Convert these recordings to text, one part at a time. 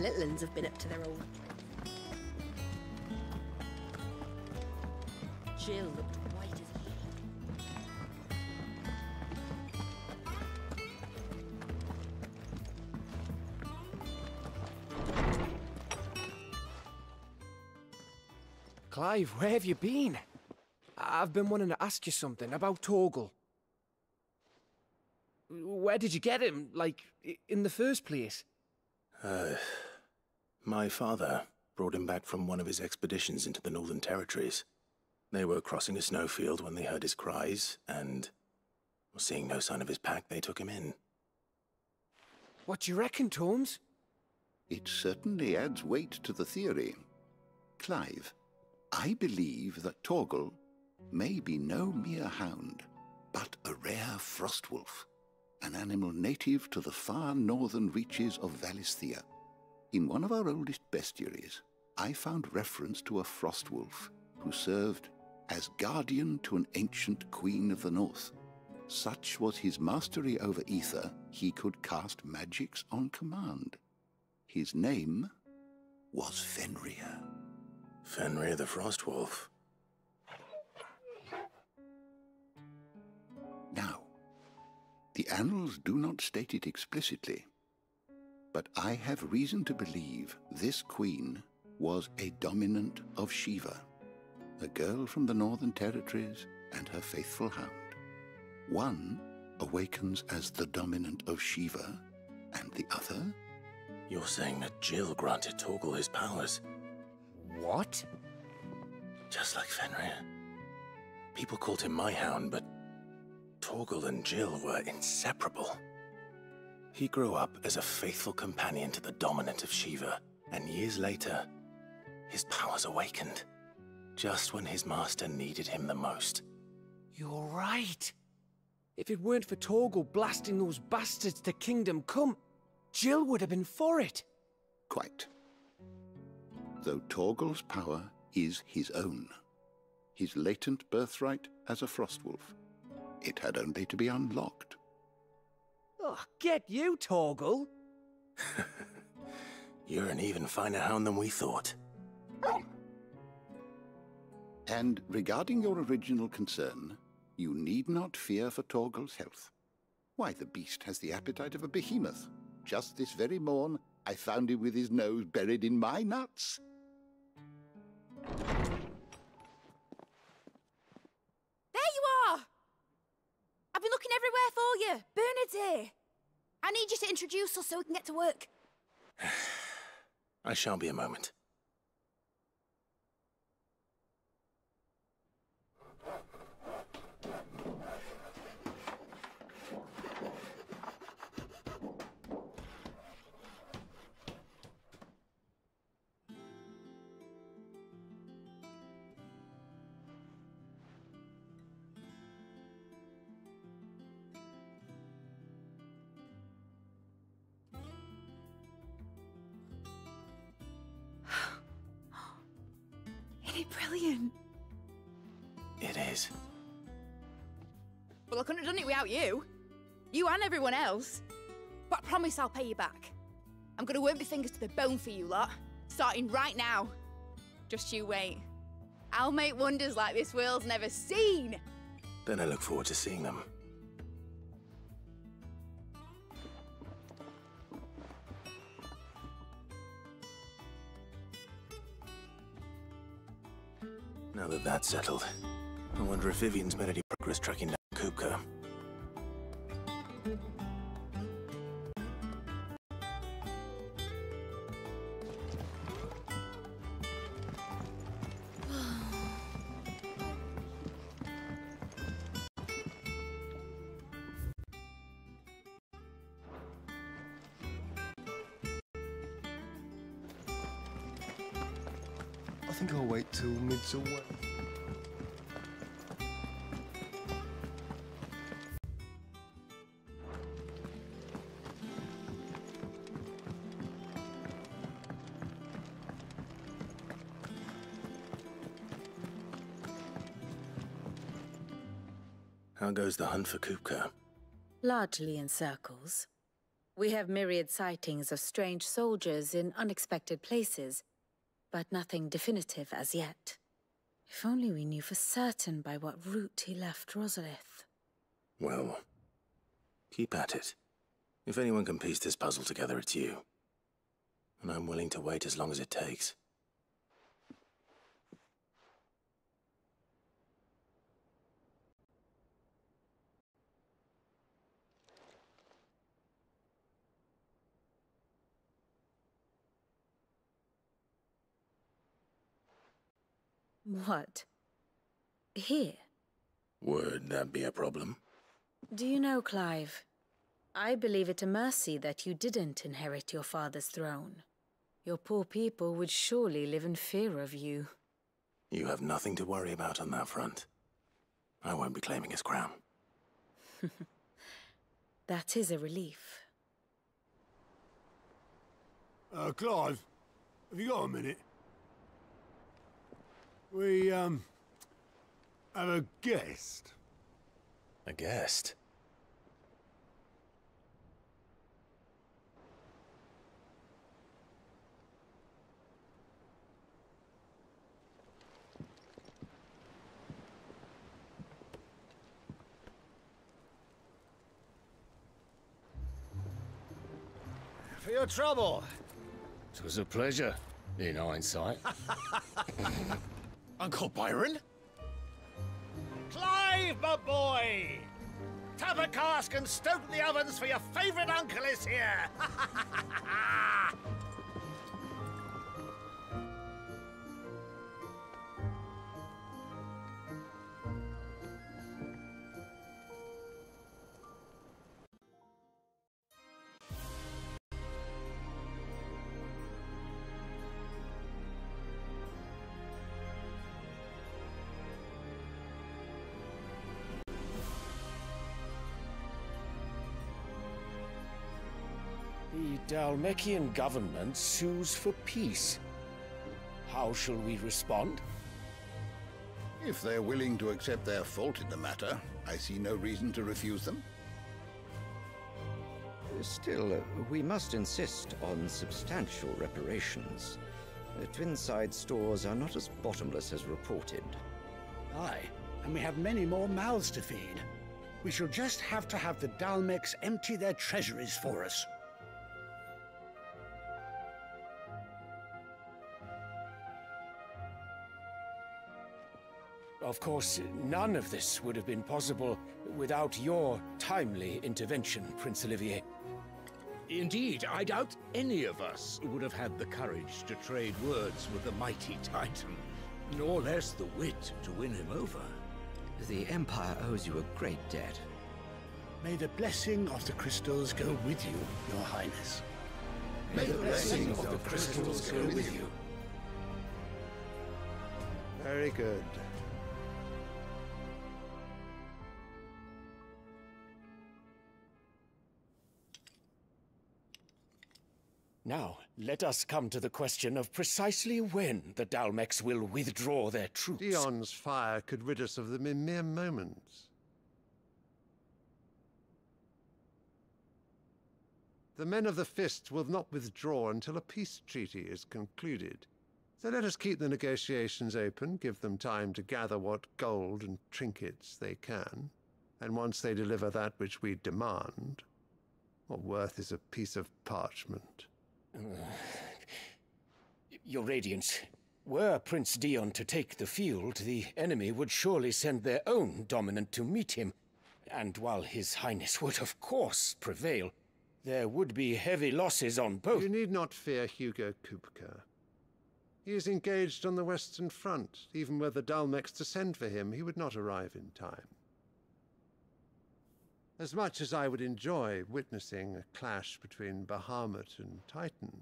little uns have been up to their old. Jill looked white as a sheet. Clive, where have you been? I've been wanting to ask you something about Torgal. Where did you get him, like, in the first place? My father brought him back from one of his expeditions into the Northern Territories. They were crossing a snowfield when they heard his cries, and, seeing no sign of his pack, they took him in. What do you reckon, Tomes? It certainly adds weight to the theory. Clive, I believe that Torgal may be no mere hound, but a rare frostwolf, an animal native to the far northern reaches of Valisthea. In one of our oldest bestiaries, I found reference to a frostwolf who served as guardian to an ancient queen of the north. Such was his mastery over ether, he could cast magics on command. His name was Fenrir. Fenrir the Frostwolf. Now, the annals do not state it explicitly, but I have reason to believe this queen was a dominant of Shiva, a girl from the Northern Territories and her faithful hound. One awakens as the dominant of Shiva, and the other? You're saying that Jill granted Torgal his powers? What? Just like Fenrir. People called him my hound, but Torgal and Jill were inseparable. He grew up as a faithful companion to the dominant of Shiva, and years later, his powers awakened, just when his master needed him the most. You're right. If it weren't for Torgal blasting those bastards to Kingdom Come, Jill would have been for it. Quite. Though Torgal's power is his own, his latent birthright as a Frostwolf, it had only to be unlocked. Oh, get you, Torgal! You're an even finer hound than we thought. And regarding your original concern, you need not fear for Torgal's health. Why, the beast has the appetite of a behemoth. Just this very morn, I found him with his nose buried in my nuts. There you are! I've been looking everywhere for you. Bernard's here. I need you to introduce us so we can get to work. I shall be a moment. Isn't it brilliant? It is. Well, I couldn't have done it without you. You and everyone else. But I promise I'll pay you back. I'm gonna work my fingers to the bone for you lot, starting right now. Just you wait. I'll make wonders like this world's never seen. Then I look forward to seeing them. Now that that's settled, I wonder if Vivian's made any progress tracking down Kupka. I think I'll wait till mid's away. How goes the hunt for Kupka? Largely in circles. We have myriad sightings of strange soldiers in unexpected places, but nothing definitive as yet. If only we knew for certain by what route he left Rosalith. Well, keep at it. If anyone can piece this puzzle together, it's you. And I'm willing to wait as long as it takes. What? Here? Would that be a problem? Do you know, Clive? I believe it a mercy that you didn't inherit your father's throne. Your poor people would surely live in fear of you. You have nothing to worry about on that front. I won't be claiming his crown. That is a relief. Clive, have you got a minute? We, have a guest. A guest? For your trouble. It was a pleasure, in hindsight. Uncle Byron? Clive, my boy! Tap a cask and stoke the ovens, for your favorite uncle is here! The Dalmekian government sues for peace. How shall we respond? If they're willing to accept their fault in the matter, I see no reason to refuse them. Still, we must insist on substantial reparations. Twinside stores are not as bottomless as reported. Aye, and we have many more mouths to feed. We shall just have to have the Dalmecs empty their treasuries for us. Of course, none of this would have been possible without your timely intervention, Prince Olivier. Indeed, I doubt any of us would have had the courage to trade words with the mighty Titan, nor less the wit to win him over. The Empire owes you a great debt. May the blessing of the crystals go with you, Your Highness. May the blessing of the crystals go with you. Very good. Now, let us come to the question of precisely when the Dalmecs will withdraw their troops. Dion's fire could rid us of them in mere moments. The men of the Fist will not withdraw until a peace treaty is concluded. So let us keep the negotiations open, give them time to gather what gold and trinkets they can, and once they deliver that which we demand, what worth is a piece of parchment? Your Radiance, were Prince Dion to take the field, the enemy would surely send their own dominant to meet him. And while His Highness would of course prevail, there would be heavy losses on both. You need not fear Hugo Kupka. He is engaged on the Western Front. Even were the Dalmecs to send for him, he would not arrive in time. As much as I would enjoy witnessing a clash between Bahamut and Titan,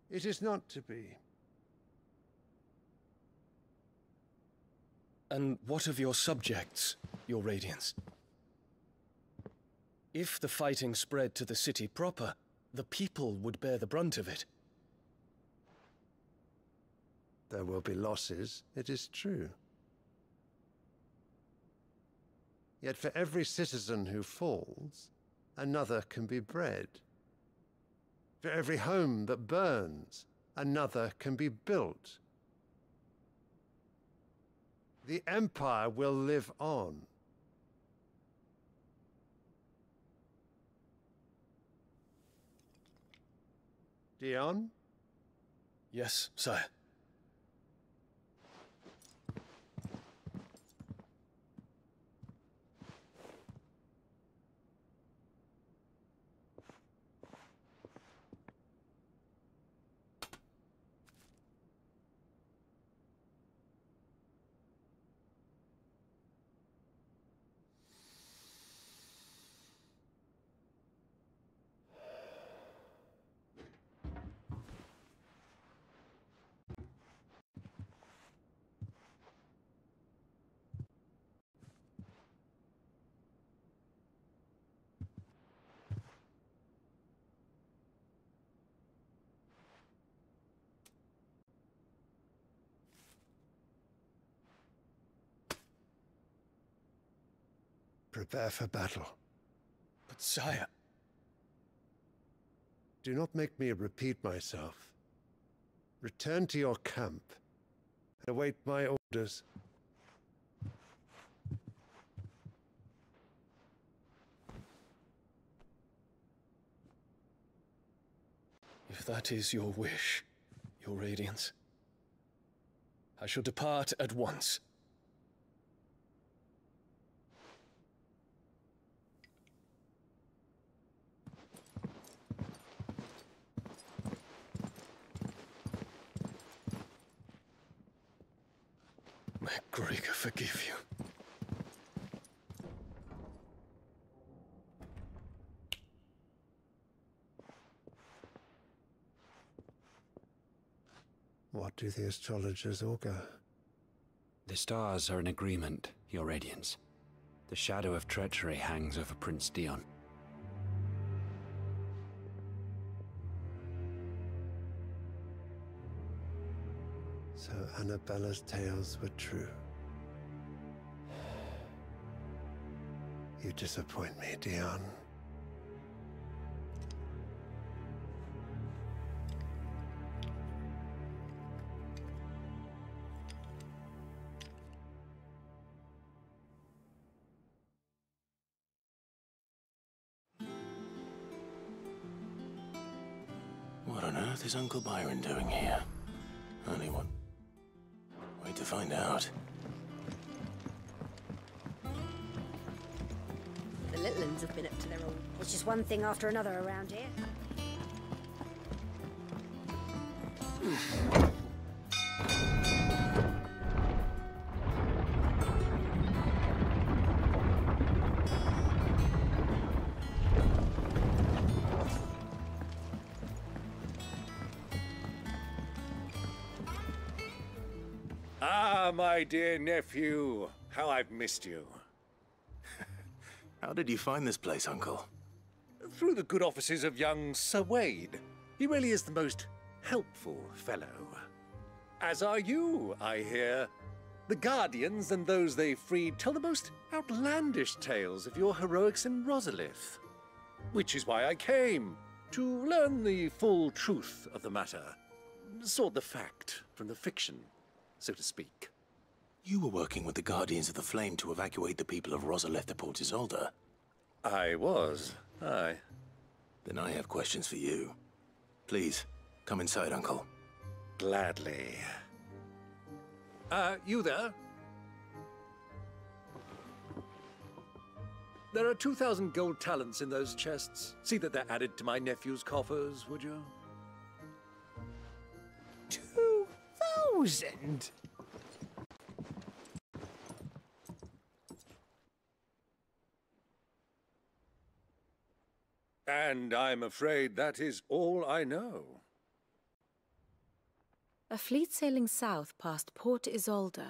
it is not to be. And what of your subjects, Your Radiance? If the fighting spread to the city proper, the people would bear the brunt of it. There will be losses, it is true. Yet for every citizen who falls, another can be bred. For every home that burns, another can be built. The Empire will live on. Dion? Yes, sire. Prepare for battle. But sire... Do not make me repeat myself. Return to your camp and await my orders. If that is your wish, your Radiance, I shall depart at once. May Gregor forgive you. What do the astrologers augur? The stars are in agreement, Your Radiance. The shadow of treachery hangs over Prince Dion. So Annabella's tales were true. You disappoint me, Dion. What on earth is Uncle Byron doing here? Anyone? Wait to find out. The little uns have been up to their own. It's just one thing after another around here. Ah, my dear nephew. How I've missed you. How did you find this place, Uncle? Through the good offices of young Sir Wade. He really is the most helpful fellow. As are you, I hear. The Guardians and those they freed tell the most outlandish tales of your heroics in Rosalith. Which is why I came, to learn the full truth of the matter. Sort the fact from the fiction, so to speak. You were working with the Guardians of the Flame to evacuate the people of Rosalith to Port Isolde. I was, aye. Then I have questions for you. Please, come inside, Uncle. Gladly. You there? There are 2,000 gold talents in those chests. See that they're added to my nephew's coffers, would you? 2,000? And I'm afraid that is all I know. A fleet sailing south past Port Isolde.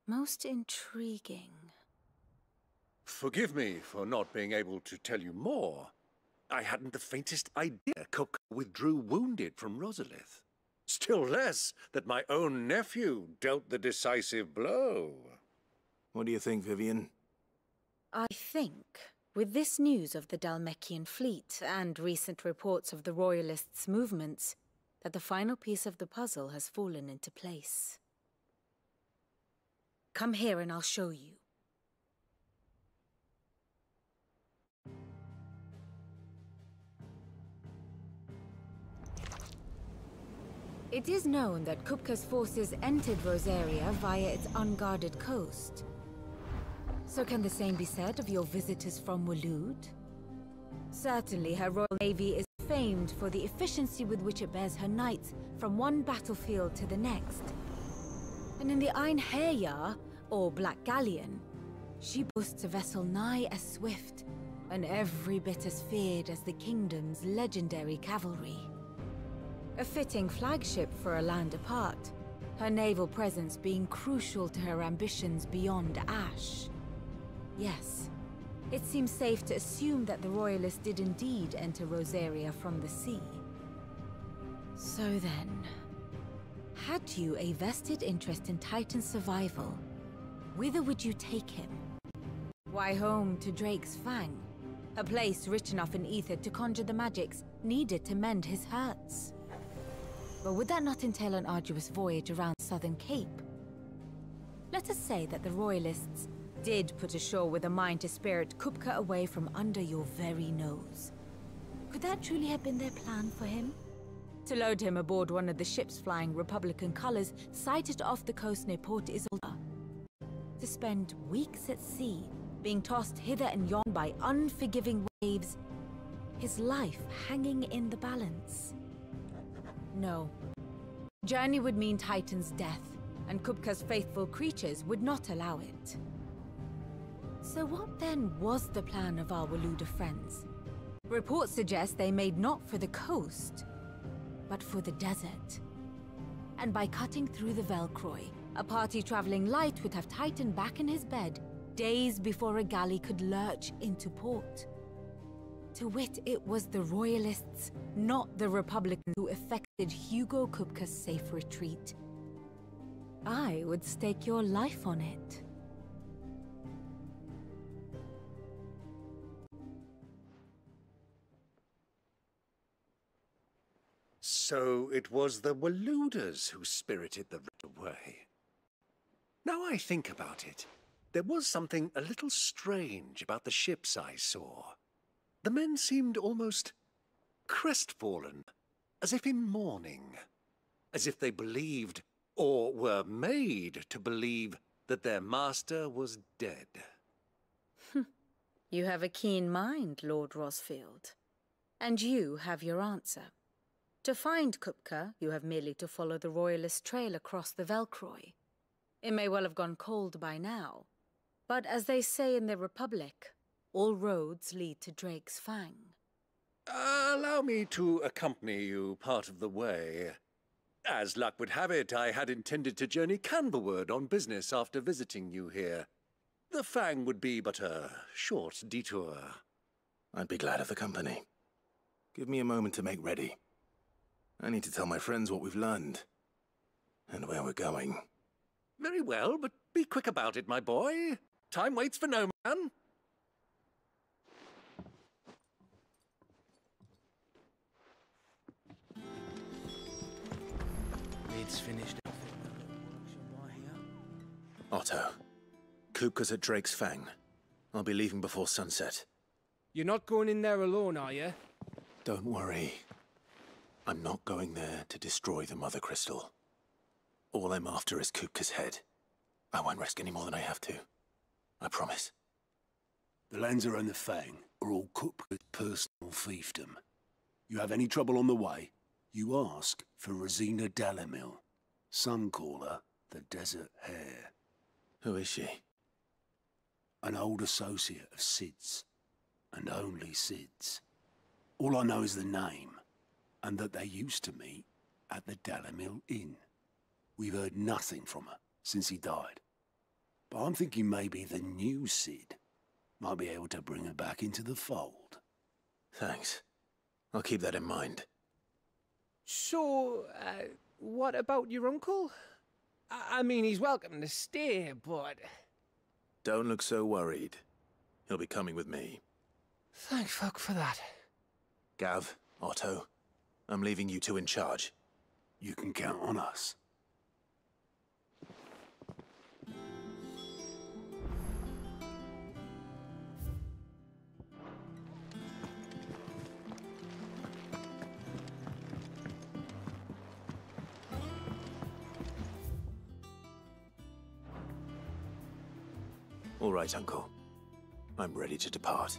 Most intriguing. Forgive me for not being able to tell you more. I hadn't the faintest idea Cook withdrew wounded from Rosalith. Still less that my own nephew dealt the decisive blow. What do you think, Vivian? I think With this news of the Dalmekian fleet and recent reports of the Royalists' movements, that the final piece of the puzzle has fallen into place. Come here and I'll show you. It is known that Kupka's forces entered Rosaria via its unguarded coast. So can the same be said of your visitors from Waloed? Certainly her Royal Navy is famed for the efficiency with which it bears her knights from one battlefield to the next. And in the Einherjar, or Black Galleon, she boasts a vessel nigh as swift and every bit as feared as the kingdom's legendary cavalry. A fitting flagship for a land apart, her naval presence being crucial to her ambitions beyond Ash. Yes, it seems safe to assume that the Royalists did indeed enter Rosaria from the sea. So then, had you a vested interest in Titan's survival, whither would you take him? Why, home to Drake's Fang, a place rich enough in ether to conjure the magics needed to mend his hurts. But would that not entail an arduous voyage around Southern Cape? Let us say that the Royalists did put ashore with a mind to spirit Kupka away from under your very nose. Could that truly have been their plan for him? To load him aboard one of the ships flying Republican colors sighted off the coast near Port Isolde? To spend weeks at sea, being tossed hither and yon by unforgiving waves, his life hanging in the balance? No. Journey would mean Titan's death, and Kupka's faithful creatures would not allow it. So what then was the plan of our Waloed friends? Reports suggest they made not for the coast, but for the desert. And by cutting through the Velcroy, a party traveling light would have Titan back in his bed days before a galley could lurch into port. To wit, it was the Royalists, not the Republicans, who effected Hugo Kupka's safe retreat. I would stake your life on it. So it was the Waloeders who spirited the red away. Now I think about it, there was something a little strange about the ships I saw. The men seemed almost crestfallen, as if in mourning, as if they believed, or were made to believe, that their master was dead. You have a keen mind, Lord Rosfield. And you have your answer. To find Kupka, you have merely to follow the Royalist trail across the Velcroy. It may well have gone cold by now, but as they say in the Republic, all roads lead to Drake's Fang. Allow me to accompany you part of the way. As luck would have it, I had intended to journey Canberward on business after visiting you here. The Fang would be but a short detour. I'd be glad of the company. Give me a moment to make ready. I need to tell my friends what we've learned, and where we're going. Very well, but be quick about it, my boy. Time waits for no man. It's finished. Otto, Kupka's at Drake's Fang. I'll be leaving before sunset. You're not going in there alone, are you? Don't worry. I'm not going there to destroy the Mother Crystal. All I'm after is Kupka's head. I won't risk any more than I have to. I promise. The Lancer and the Fang are all Kupka's personal fiefdom. You have any trouble on the way, you ask for Rosina Dalamil. Some call her the Desert Hare. Who is she? An old associate of Sid's, and only Sid's. All I know is the name, and that they used to meet at the Dalamil Inn. We've heard nothing from her since he died. But I'm thinking maybe the new Sid might be able to bring her back into the fold. Thanks. I'll keep that in mind. So, what about your uncle? I mean, he's welcome to stay, but... Don't look so worried. He'll be coming with me. Thank fuck for that. Gav, Otto, I'm leaving you two in charge. You can count on us. All right, Uncle. I'm ready to depart.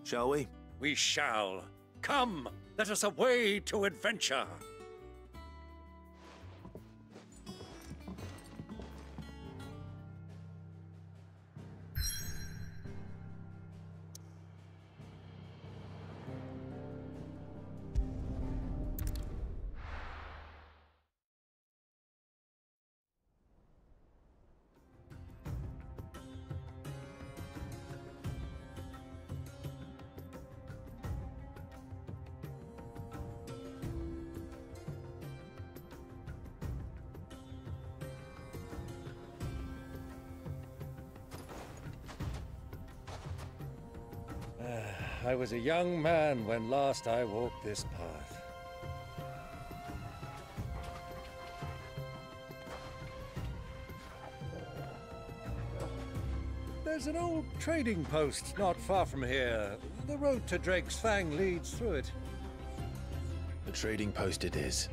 Shall we? We shall. Come, let us away to adventure. I was a young man when last I walked this path. There's an old trading post not far from here. The road to Drake's Fang leads through it. The trading post it is.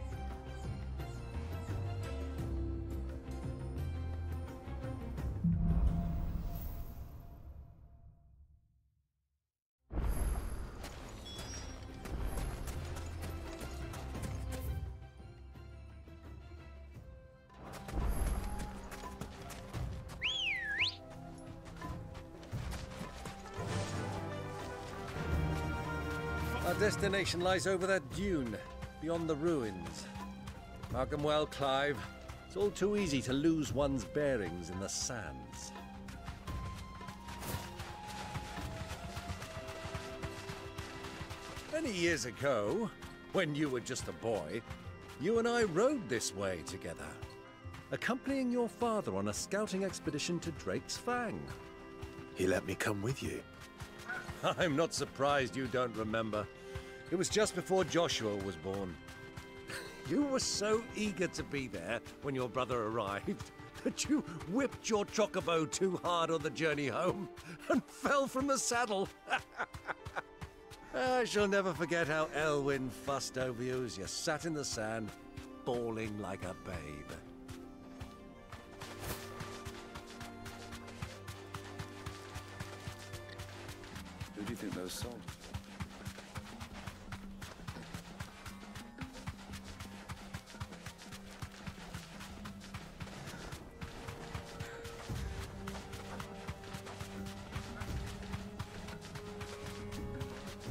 Our destination lies over that dune, beyond the ruins. Mark 'em well, Clive. It's all too easy to lose one's bearings in the sands. Many years ago, when you were just a boy, you and I rode this way together, accompanying your father on a scouting expedition to Drake's Fang. He let me come with you. I'm not surprised you don't remember. It was just before Joshua was born. You were so eager to be there when your brother arrived that you whipped your chocobo too hard on the journey home and fell from the saddle. I shall never forget how Elwyn fussed over you as you sat in the sand, bawling like a babe. Who do you think those sold?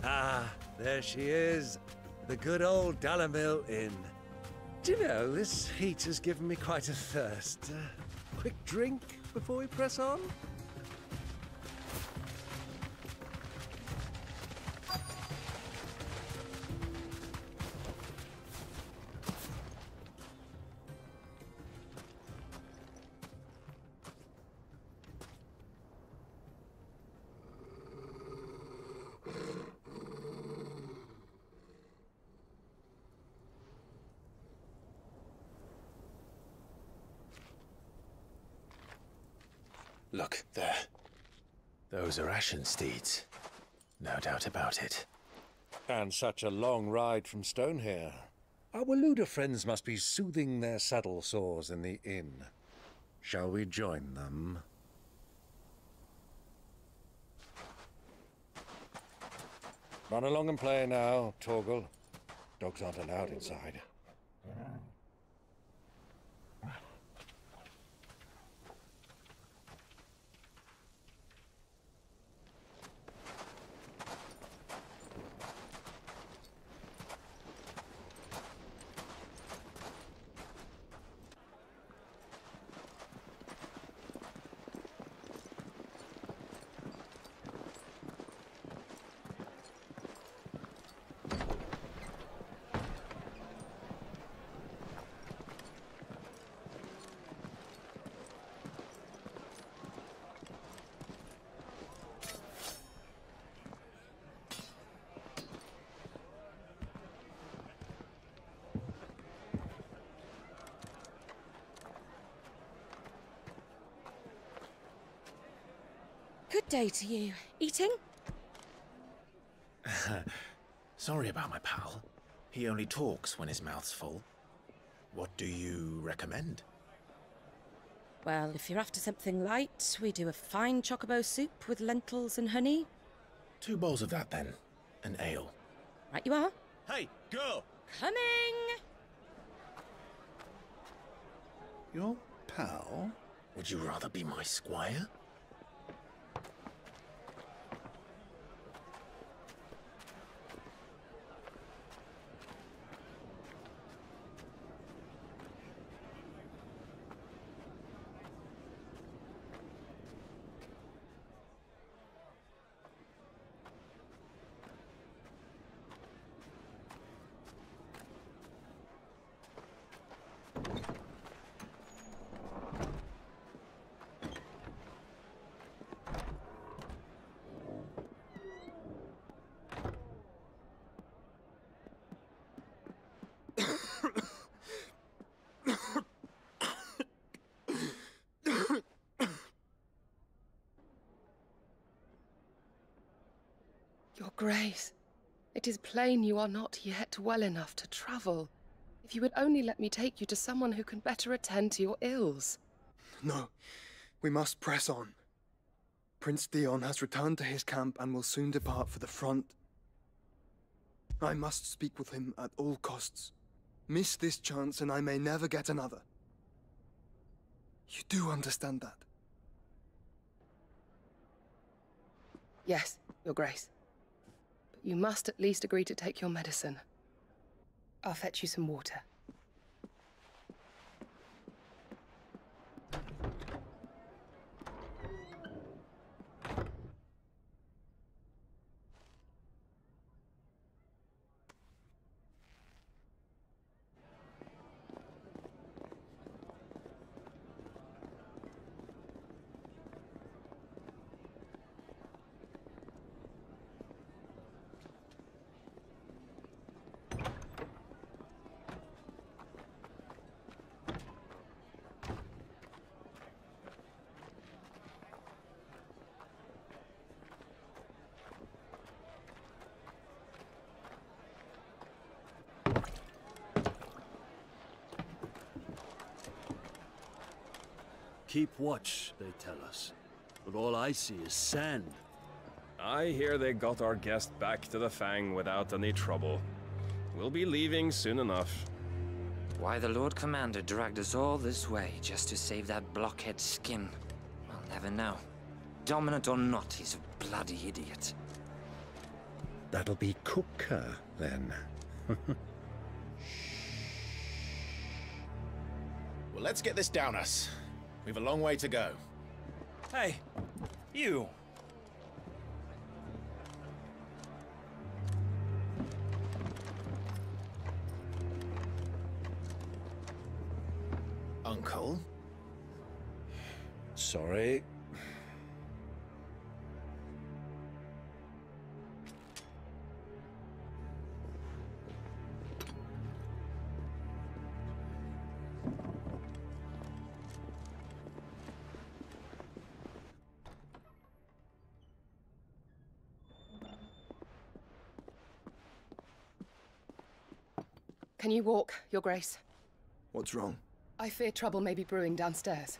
Ah, there she is. The good old Dalamil Inn. Do you know, this heat has given me quite a thirst. Quick drink before we press on? Look, there. Those are Ashen steeds. No doubt about it. And such a long ride from Stonehair. Our Waluda friends must be soothing their saddle sores in the inn. Shall we join them? Run along and play now, Torgal. Dogs aren't allowed inside. Good day to you. Eating? Sorry about my pal. He only talks when his mouth's full. What do you recommend? Well, if you're after something light, we do a fine chocobo soup with lentils and honey. 2 bowls of that, then. An ale. Right you are. Hey, girl! Coming! Your pal? Would you rather be my squire? Your Grace, it is plain you are not yet well enough to travel. If you would only let me take you to someone who can better attend to your ills. No, we must press on. Prince Dion has returned to his camp and will soon depart for the front. I must speak with him at all costs. Miss this chance and I may never get another. You do understand that? Yes, Your Grace. But you must at least agree to take your medicine. I'll fetch you some water. Keep watch, they tell us. But all I see is sand. I hear they got our guest back to the Fang without any trouble. We'll be leaving soon enough. Why the Lord Commander dragged us all this way just to save that blockhead skin, I'll never know. Dominant or not, he's a bloody idiot. That'll be Cooker, then. Well, let's get this down us. We've a long way to go. Hey, you! Uncle? Sorry. Can you walk, Your Grace? What's wrong? I fear trouble may be brewing downstairs.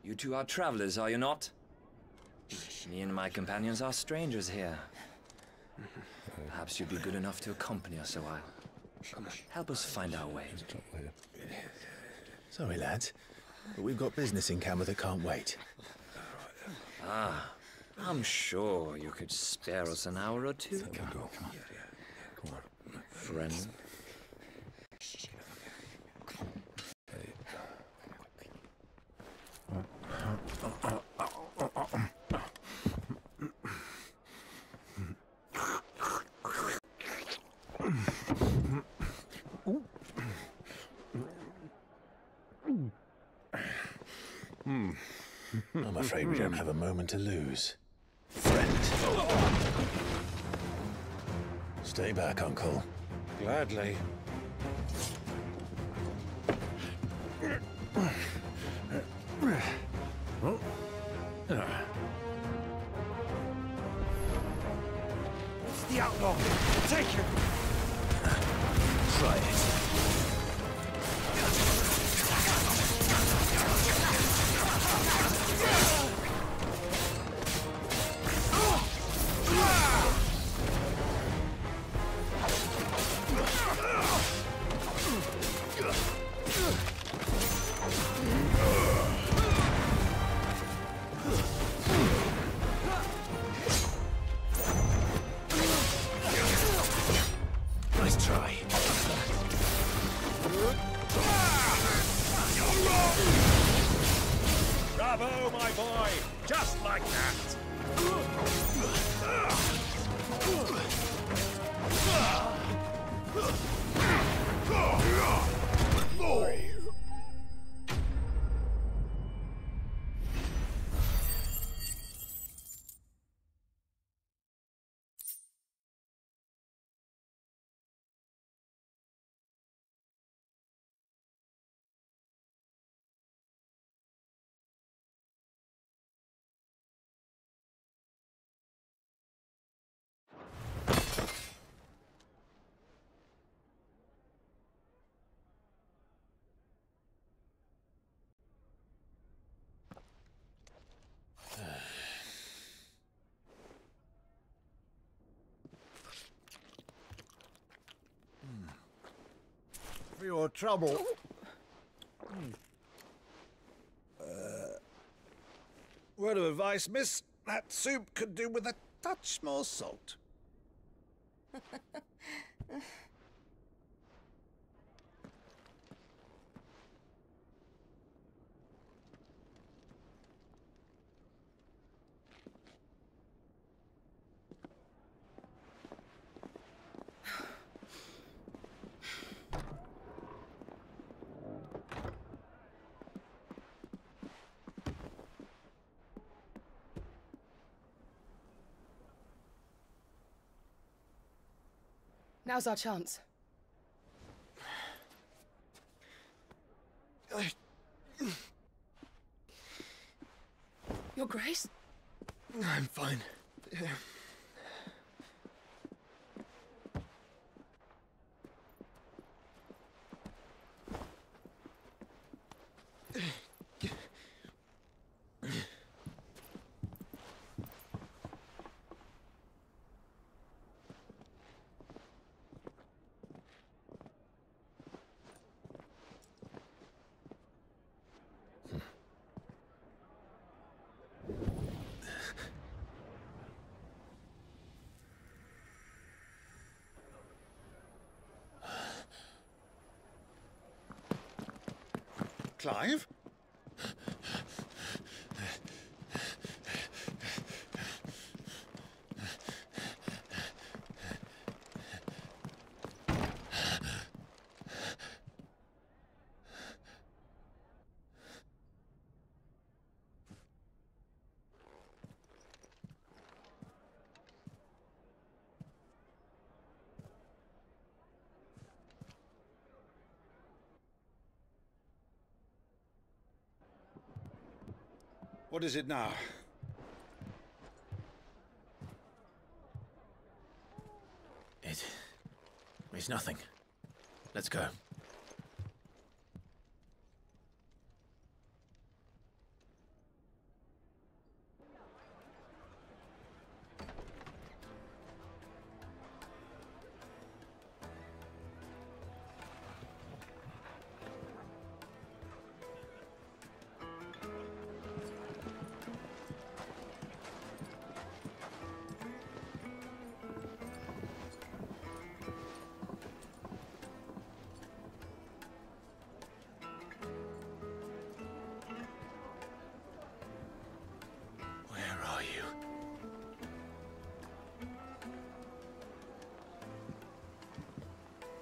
You two are travelers, are you not? Me and my companions are strangers here. Perhaps you'd be good enough to accompany us a while. Help us find our way. Sorry, lads, but we've got business in camera that can't wait. Ah, I'm sure you could spare us an hour or two. Come on. Friend. I'm afraid we don't have a moment to lose. Friend. Stay back, Uncle. Gladly. It's the outlaw! Take him! Try it. Nice try. Bravo, my boy! Just like that! For your trouble. Word of advice, miss. That soup could do with a touch more salt. Now's our chance. Your Grace? I'm fine. Clive? What is it now? It's nothing. Let's go.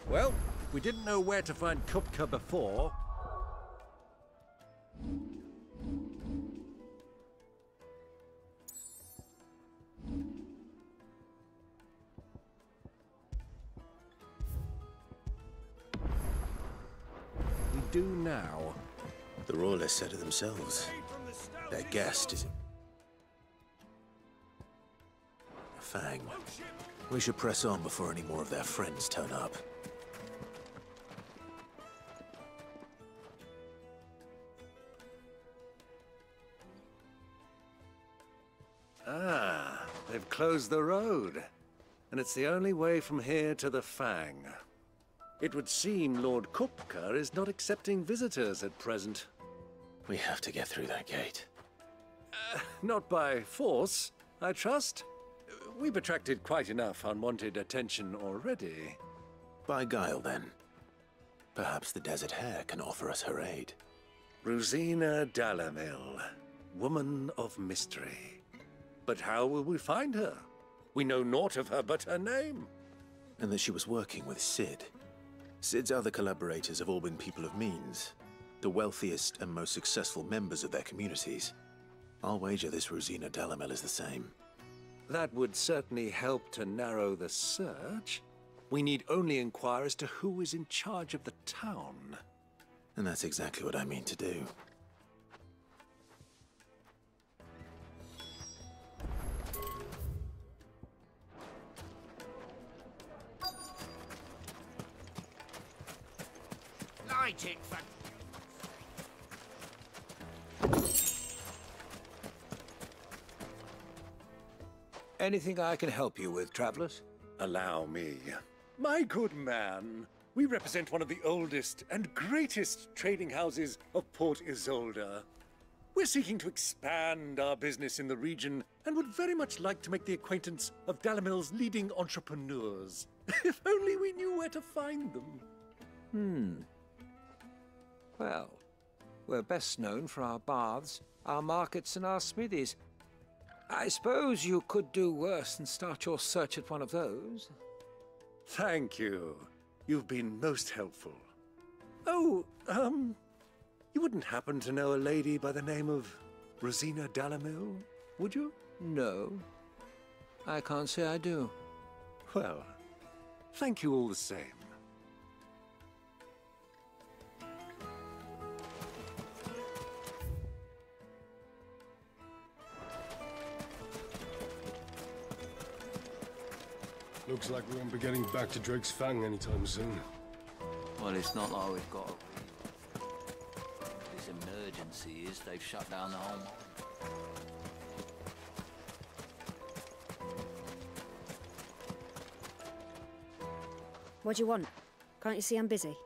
Well, we didn't know where to find Kupka before. do now? The Royalists said it themselves. Their guest is a Fang. We should press on before any more of their friends turn up. Ah, they've closed the road. And it's the only way from here to the Fang. It would seem Lord Kupka is not accepting visitors at present. We have to get through that gate. Not by force, I trust. We've attracted quite enough unwanted attention already. By guile, then. Perhaps the Desert Hare can offer us her aid. Rosina Dalamil, woman of mystery. But how will we find her? We know naught of her but her name. And that she was working with Cid. Cid's other collaborators have all been people of means, the wealthiest and most successful members of their communities. I'll wager this Rosina Dalamil is the same. That would certainly help to narrow the search. We need only inquire as to who is in charge of the town. And that's exactly what I mean to do. Light it for... Anything I can help you with, travelers? Allow me. My good man, we represent one of the oldest and greatest trading houses of Port Isolde. We're seeking to expand our business in the region and would very much like to make the acquaintance of Dalamil's leading entrepreneurs. If only we knew where to find them. Well, we're best known for our baths, our markets, and our smithies. I suppose you could do worse than start your search at one of those. Thank you. You've been most helpful. Oh, you wouldn't happen to know a lady by the name of Rosina Dalamil, would you? No. I can't say I do. Well, thank you all the same. Looks like we won't be getting back to Drake's Fang anytime soon. Well, it's not like we've got a... This emergency is they've shut down the whole mine. What do you want? Can't you see I'm busy?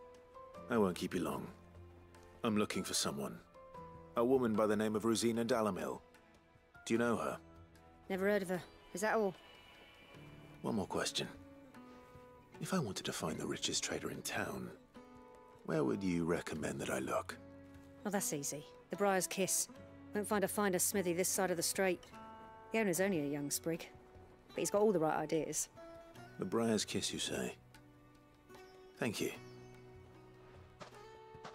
I won't keep you long. I'm looking for someone. A woman by the name of Rosina Dalamil. Do you know her? Never heard of her. Is that all? One more question. If I wanted to find the richest trader in town, where would you recommend that I look? Well, that's easy. The Briar's Kiss. Won't find a finer smithy this side of the strait. The owner's only a young sprig, but he's got all the right ideas. The Briar's Kiss, you say? Thank you.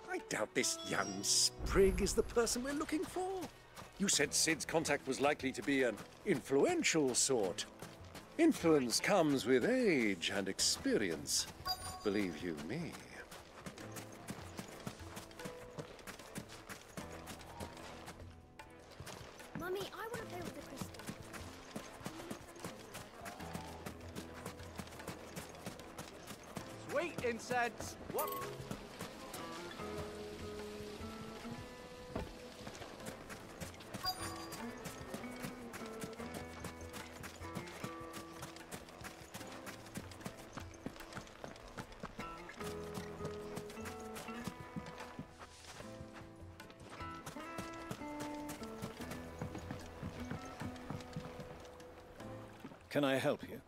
I doubt this young sprig is the person we're looking for. You said Cid's contact was likely to be an influential sort. Influence comes with age and experience, believe you me. Mummy, I want to play with the crystal. Sweet incense! What? Can I help you?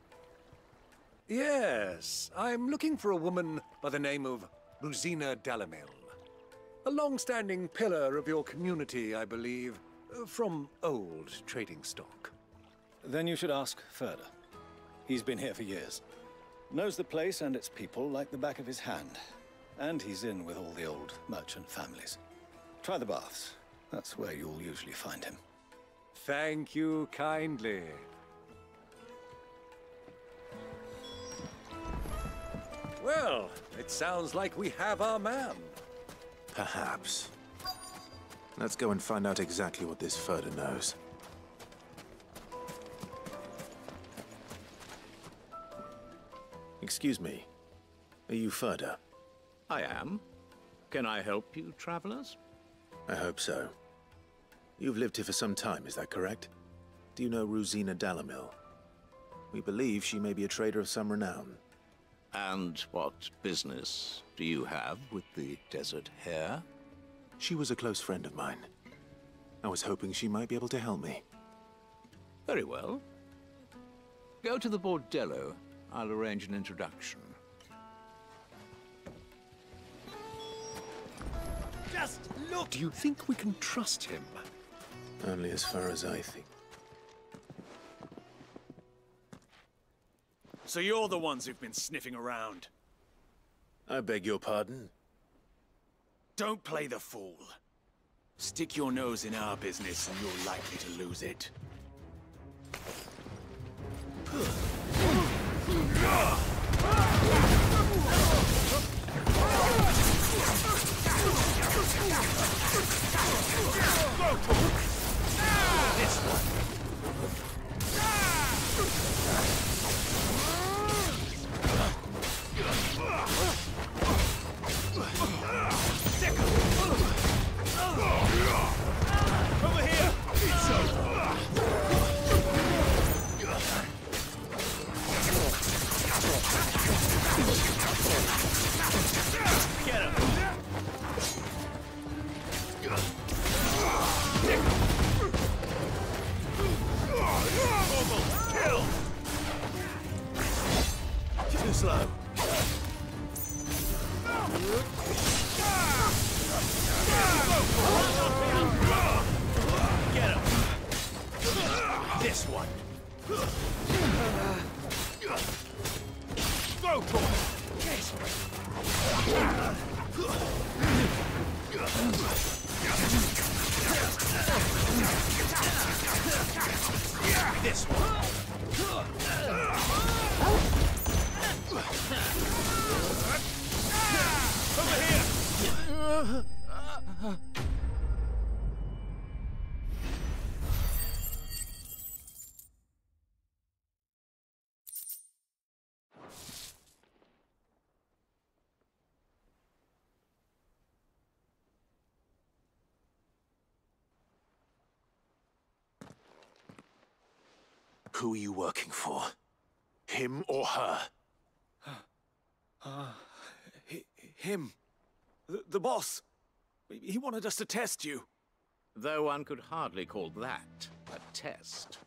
Yes, I'm looking for a woman by the name of Rosina Dalamil. A long-standing pillar of your community, I believe, from old trading stock. Then you should ask further. He's been here for years. Knows the place and its people like the back of his hand. And he's in with all the old merchant families. Try the baths. That's where you'll usually find him. Thank you kindly. Well, it sounds like we have our man. Perhaps. Let's go and find out exactly what this Ferda knows. Excuse me. Are you Ferda? I am. Can I help you, travelers? I hope so. You've lived here for some time, is that correct? Do you know Rosina Dalamil? We believe she may be a trader of some renown. And what business do you have with the Desert Hare? She was a close friend of mine. I was hoping she might be able to help me. Very well. Go to the bordello. I'll arrange an introduction. Just look! Do you think we can trust him? Only as far as I think. So you're the ones who've been sniffing around? I beg your pardon? Don't play the fool. Stick your nose in our business and you're likely to lose it. This one. Over here! It's over! Get him! Kill! Too slow. Get him! This one. Go for it! This one. Over here! Who are you working for? Him or her? Him. The boss. He wanted us to test you. Though one could hardly call that a test.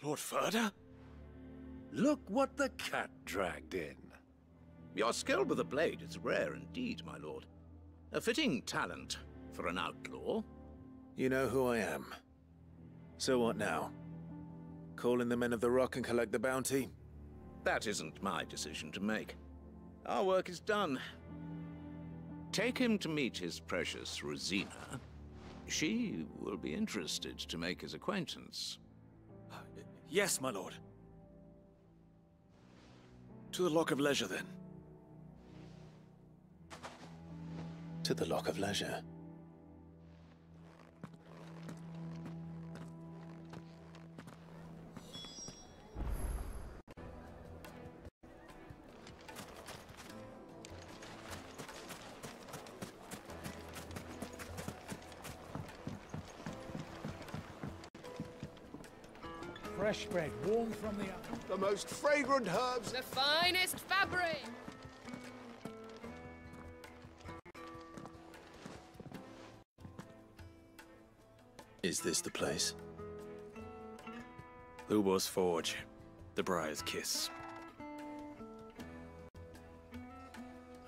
Lord Ferda? Look what the cat dragged in. Your skill with the blade is rare indeed, my lord. A fitting talent for an outlaw. You know who I am. So what now? Call in the Men of the Rock and collect the bounty? That isn't my decision to make. Our work is done. Take him to meet his precious Rosina. She will be interested to make his acquaintance. Yes, my lord. To the Lock of Leisure, then. To the Lock of Leisure. Fresh bread, warm from the oven. The most fragrant herbs. The finest fabric. Is this the place? Lubor's Forge. The Briar's Kiss.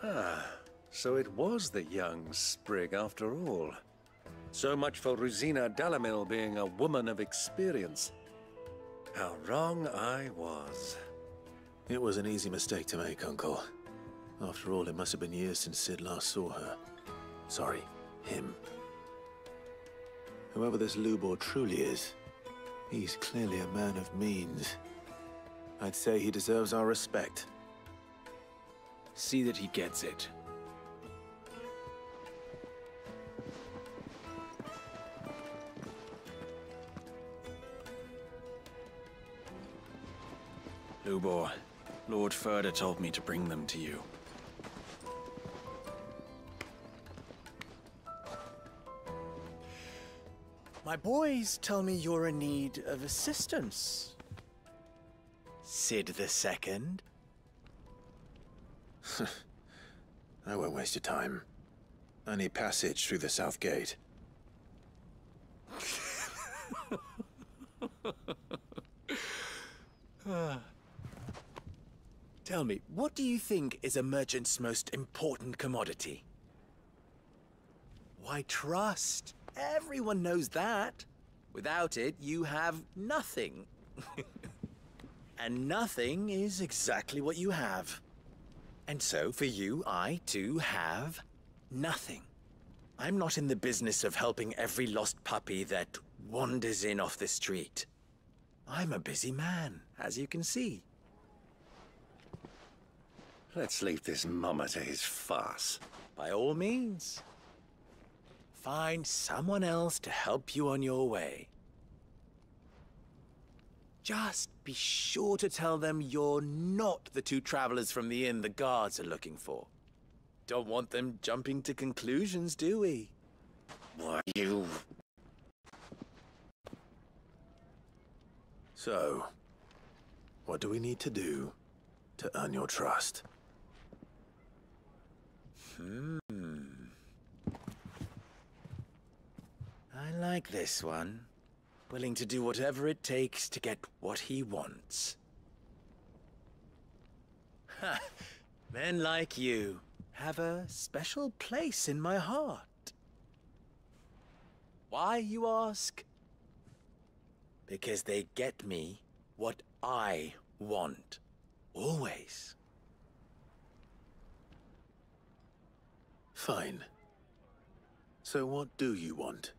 Ah, so it was the young sprig after all. So much for Rosina Dalamil being a woman of experience. How wrong I was. It was an easy mistake to make, Uncle. After all, it must have been years since Sid last saw her. Sorry, him. Whoever this Lubor truly is, he's clearly a man of means. I'd say he deserves our respect. See that he gets it. Ubor, Lord Ferda told me to bring them to you. My boys tell me you're in need of assistance. Sid II? I won't waste your time. I need passage through the south gate. Tell me, what do you think is a merchant's most important commodity? Why, trust. Everyone knows that. Without it, you have nothing. And nothing is exactly what you have. And so, for you, I, too, have nothing. I'm not in the business of helping every lost puppy that wanders in off the street. I'm a busy man, as you can see. Let's leave this mummer to his farce. By all means. Find someone else to help you on your way. Just be sure to tell them you're not the two travelers from the inn the guards are looking for. Don't want them jumping to conclusions, do we? Why, you... So, what do we need to do to earn your trust? I like this one. Willing to do whatever it takes to get what he wants. Ha! Men like you have a special place in my heart. Why, you ask? Because they get me what I want. Always. Fine. So what do you want?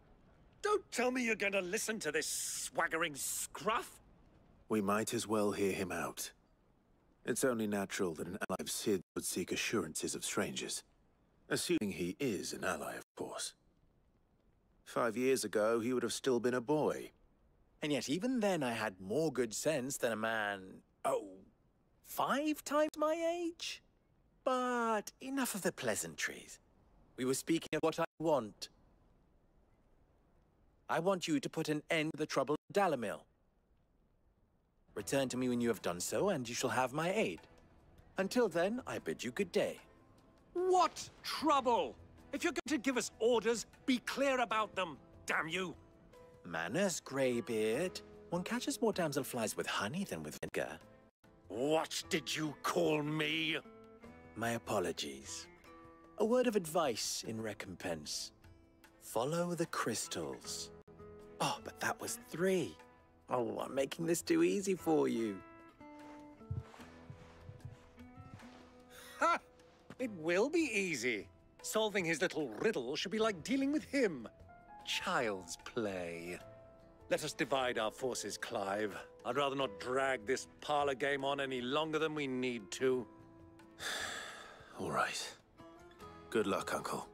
Don't tell me you're going to listen to this swaggering scruff! We might as well hear him out. It's only natural that an ally of Sid would seek assurances of strangers. Assuming he is an ally, of course. 5 years ago, he would have still been a boy. And yet even then I had more good sense than a man, 5 times my age? But enough of the pleasantries. We were speaking of what I want. I want you to put an end to the trouble at Dalamil. Return to me when you have done so, and you shall have my aid. Until then, I bid you good day. What trouble? If you're going to give us orders, be clear about them, damn you! Manners, Greybeard. One catches more damselflies with honey than with vinegar. What did you call me? My apologies. A word of advice in recompense. Follow the crystals. Oh, but that was 3. Oh, I'm making this too easy for you. Ha! It will be easy. Solving his little riddle should be like dealing with him. Child's play. Let us divide our forces, Clive. I'd rather not drag this parlor game on any longer than we need to. All right. Good luck, Uncle.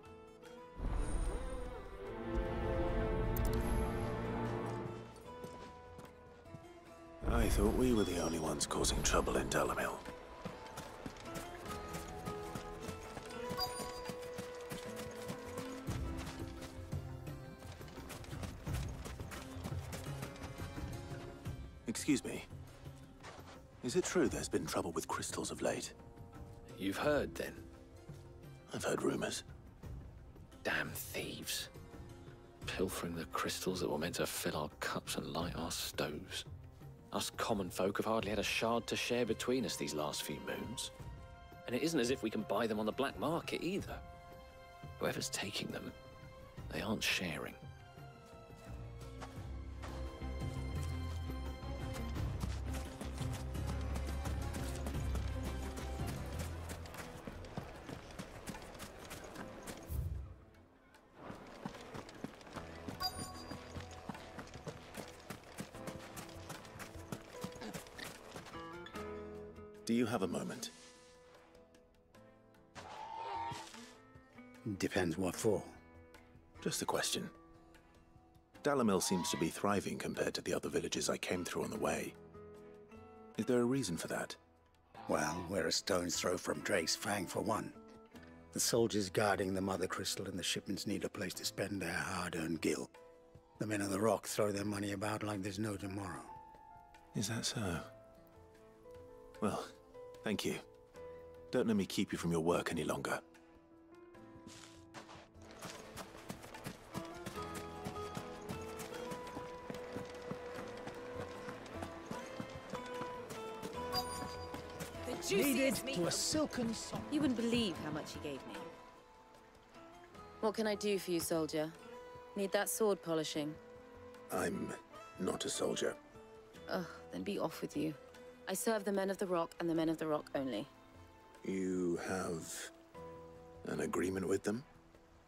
I thought we were the only ones causing trouble in Dalamil. Excuse me. Is it true there's been trouble with crystals of late? You've heard, then? I've heard rumors. Damn thieves. Pilfering the crystals that were meant to fill our cups and light our stoves. Us common folk have hardly had a shard to share between us these last few moons. And it isn't as if we can buy them on the black market either. Whoever's taking them, they aren't sharing. Do you have a moment? Depends what for. Just a question. Dalamil seems to be thriving compared to the other villages I came through on the way. Is there a reason for that? Well, we're a stone's throw from Drake's Fang for one. The soldiers guarding the Mother Crystal and the shipments need a place to spend their hard-earned gil. The men of the Rock throw their money about like there's no tomorrow. Is that so? Well, thank you. Don't let me keep you from your work any longer. Needed to a silken sock. You wouldn't believe how much he gave me. What can I do for you, soldier? Need that sword polishing? I'm not a soldier. Ugh, then be off with you. I serve the men of the Rock and the men of the Rock only. You have an agreement with them?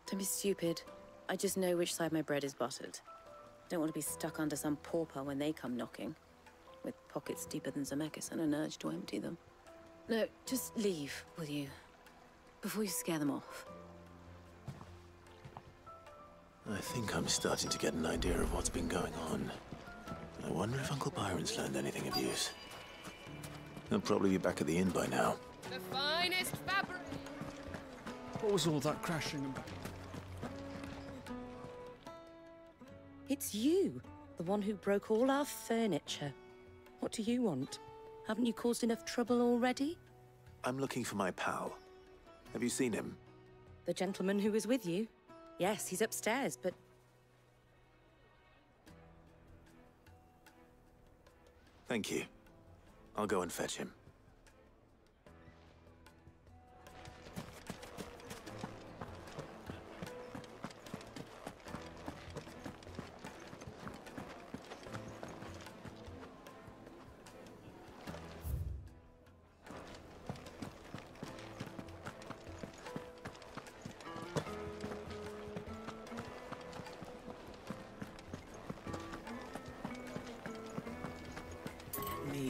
Don't be stupid. I just know which side my bread is buttered. Don't want to be stuck under some pauper when they come knocking. With pockets deeper than Zemeckis and an urge to empty them. No, just leave, will you? Before you scare them off. I think I'm starting to get an idea of what's been going on. I wonder if Uncle Byron's learned anything of use. He'll probably be back at the inn by now. The finest fabric! What was all that crashing about? It's you, the one who broke all our furniture. What do you want? Haven't you caused enough trouble already? I'm looking for my pal. Have you seen him? The gentleman who was with you? Yes, he's upstairs, but... Thank you. I'll go and fetch him.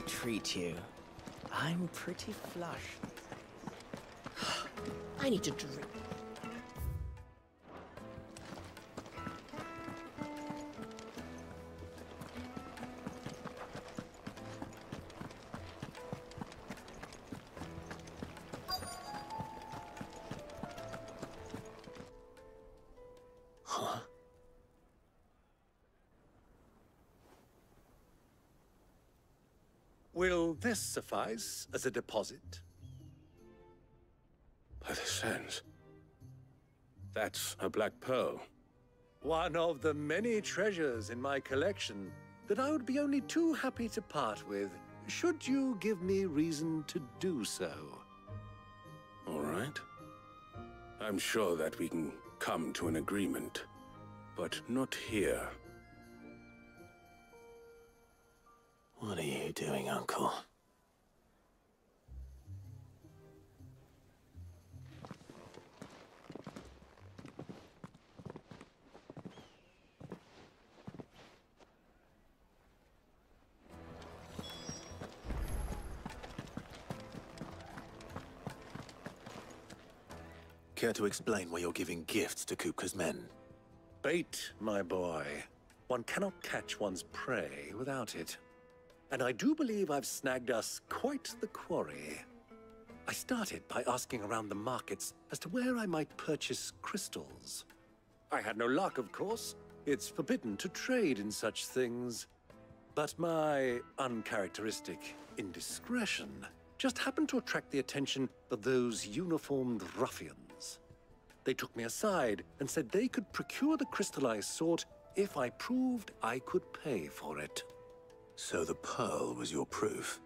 Treat you. I'm pretty flush. I need to drink. Huh? Will this suffice as a deposit? By the sands. That's a black pearl. One of the many treasures in my collection that I would be only too happy to part with, should you give me reason to do so. All right. I'm sure that we can come to an agreement, but not here. What are you doing, Uncle? Care to explain why you're giving gifts to Kupka's men? Bait, my boy. One cannot catch one's prey without it. And I do believe I've snagged us quite the quarry. I started by asking around the markets as to where I might purchase crystals. I had no luck, of course. It's forbidden to trade in such things. But my uncharacteristic indiscretion just happened to attract the attention of those uniformed ruffians. They took me aside and said they could procure the crystal I sought if I proved I could pay for it. So the pearl was your proof?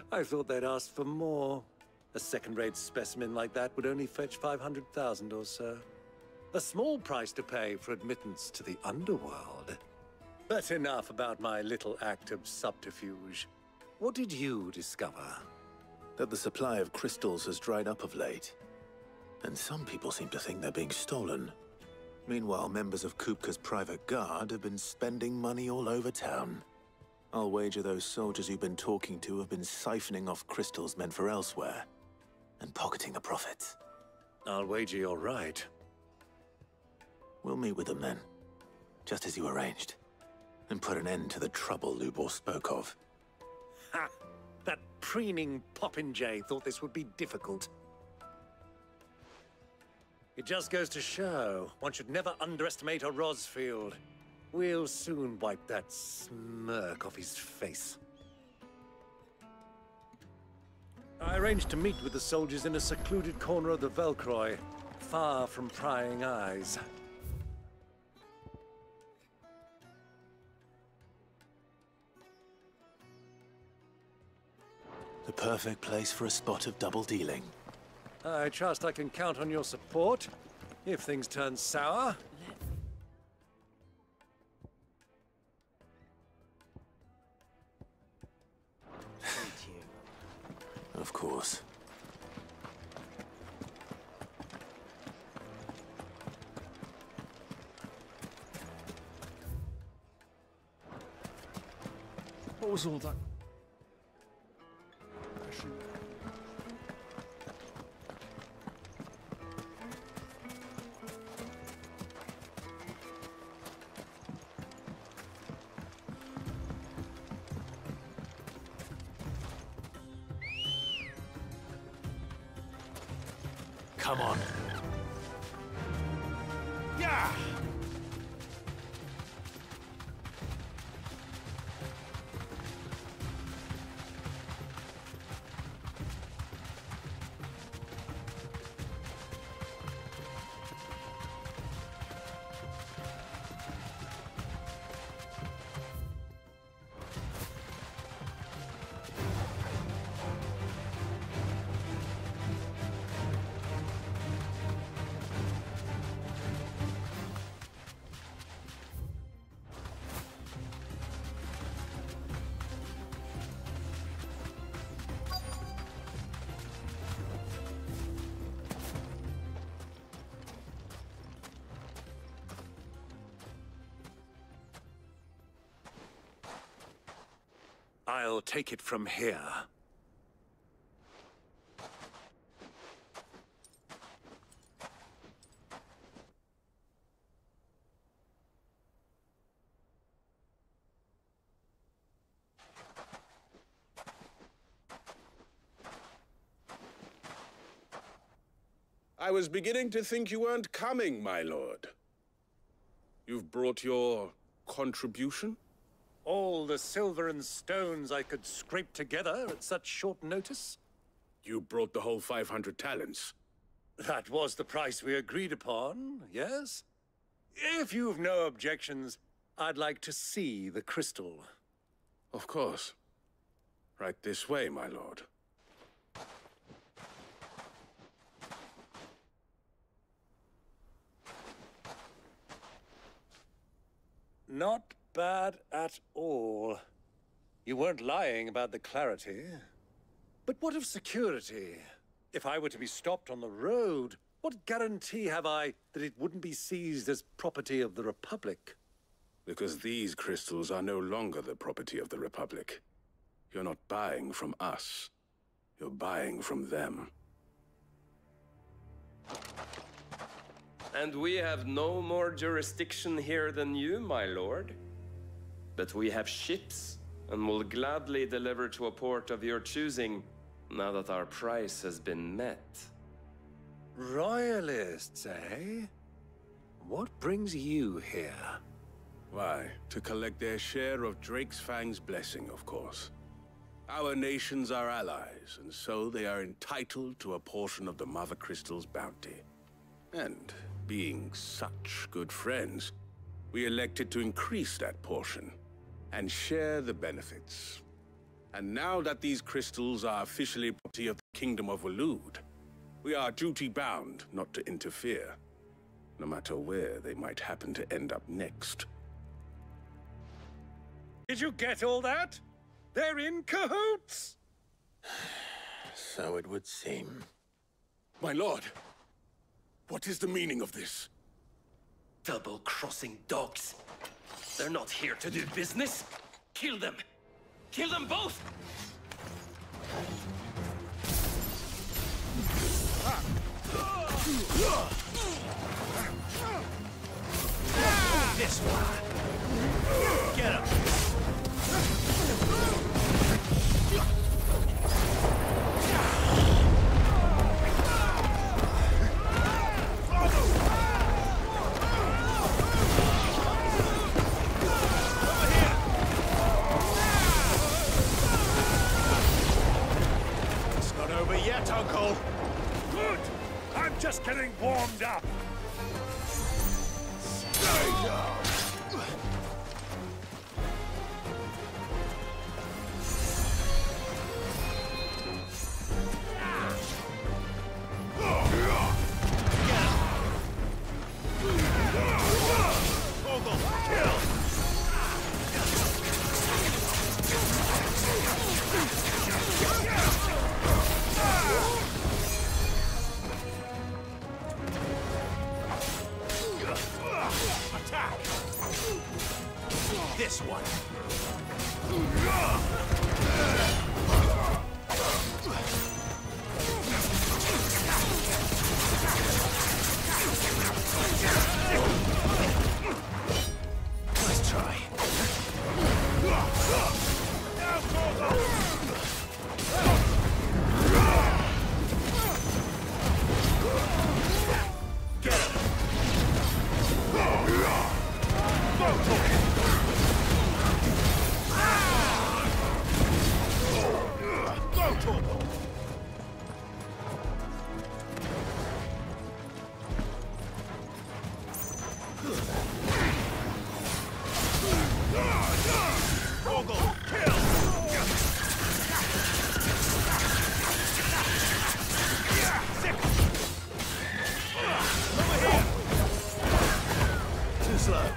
I thought they'd asked for more. A second-rate specimen like that would only fetch 500,000 or so. A small price to pay for admittance to the underworld. But enough about my little act of subterfuge. What did you discover? That the supply of crystals has dried up of late. And some people seem to think they're being stolen. Meanwhile, members of Kupka's private guard have been spending money all over town. I'll wager those soldiers you've been talking to have been siphoning off crystals meant for elsewhere, and pocketing the profits. I'll wager you're right. We'll meet with them then, just as you arranged, and put an end to the trouble Lubor spoke of. Ha! That preening popinjay thought this would be difficult. It just goes to show, one should never underestimate a Rosfield. We'll soon wipe that smirk off his face. I arranged to meet with the soldiers in a secluded corner of the Velcroy, far from prying eyes. The perfect place for a spot of double dealing. I trust I can count on your support if things turn sour. Of course. What was all that? Come on. Yeah! I'll take it from here. I was beginning to think you weren't coming, my lord. You've brought your contribution? All the silver and stones I could scrape together at such short notice? You brought the whole 500 talents. That was the price we agreed upon, yes? If you've no objections, I'd like to see the crystal. Of course. Right this way, my lord. Not bad at all. You weren't lying about the clarity. But what of security? If I were to be stopped on the road, what guarantee have I that it wouldn't be seized as property of the Republic? Because these crystals are no longer the property of the Republic. You're not buying from us. You're buying from them. And we have no more jurisdiction here than you, my lord. But we have ships, and will gladly deliver to a port of your choosing, now that our price has been met. Royalists, eh? What brings you here? Why, to collect their share of Drake's Fang's blessing, of course. Our nations are allies, and so they are entitled to a portion of the Mother Crystal's bounty. And being such good friends, we elected to increase that portion and share the benefits. And now that these crystals are officially property of the Kingdom of Waloed, we are duty-bound not to interfere, no matter where they might happen to end up next. Did you get all that? They're in cahoots! So it would seem. My lord, what is the meaning of this? Double-crossing dogs. They're not here to do business. Kill them! Kill them both! This one! Get him! It's not over yet, Uncle. Good. I'm just getting warmed up. Stay down. Attack! This one. Nice try. Get him! Too slow.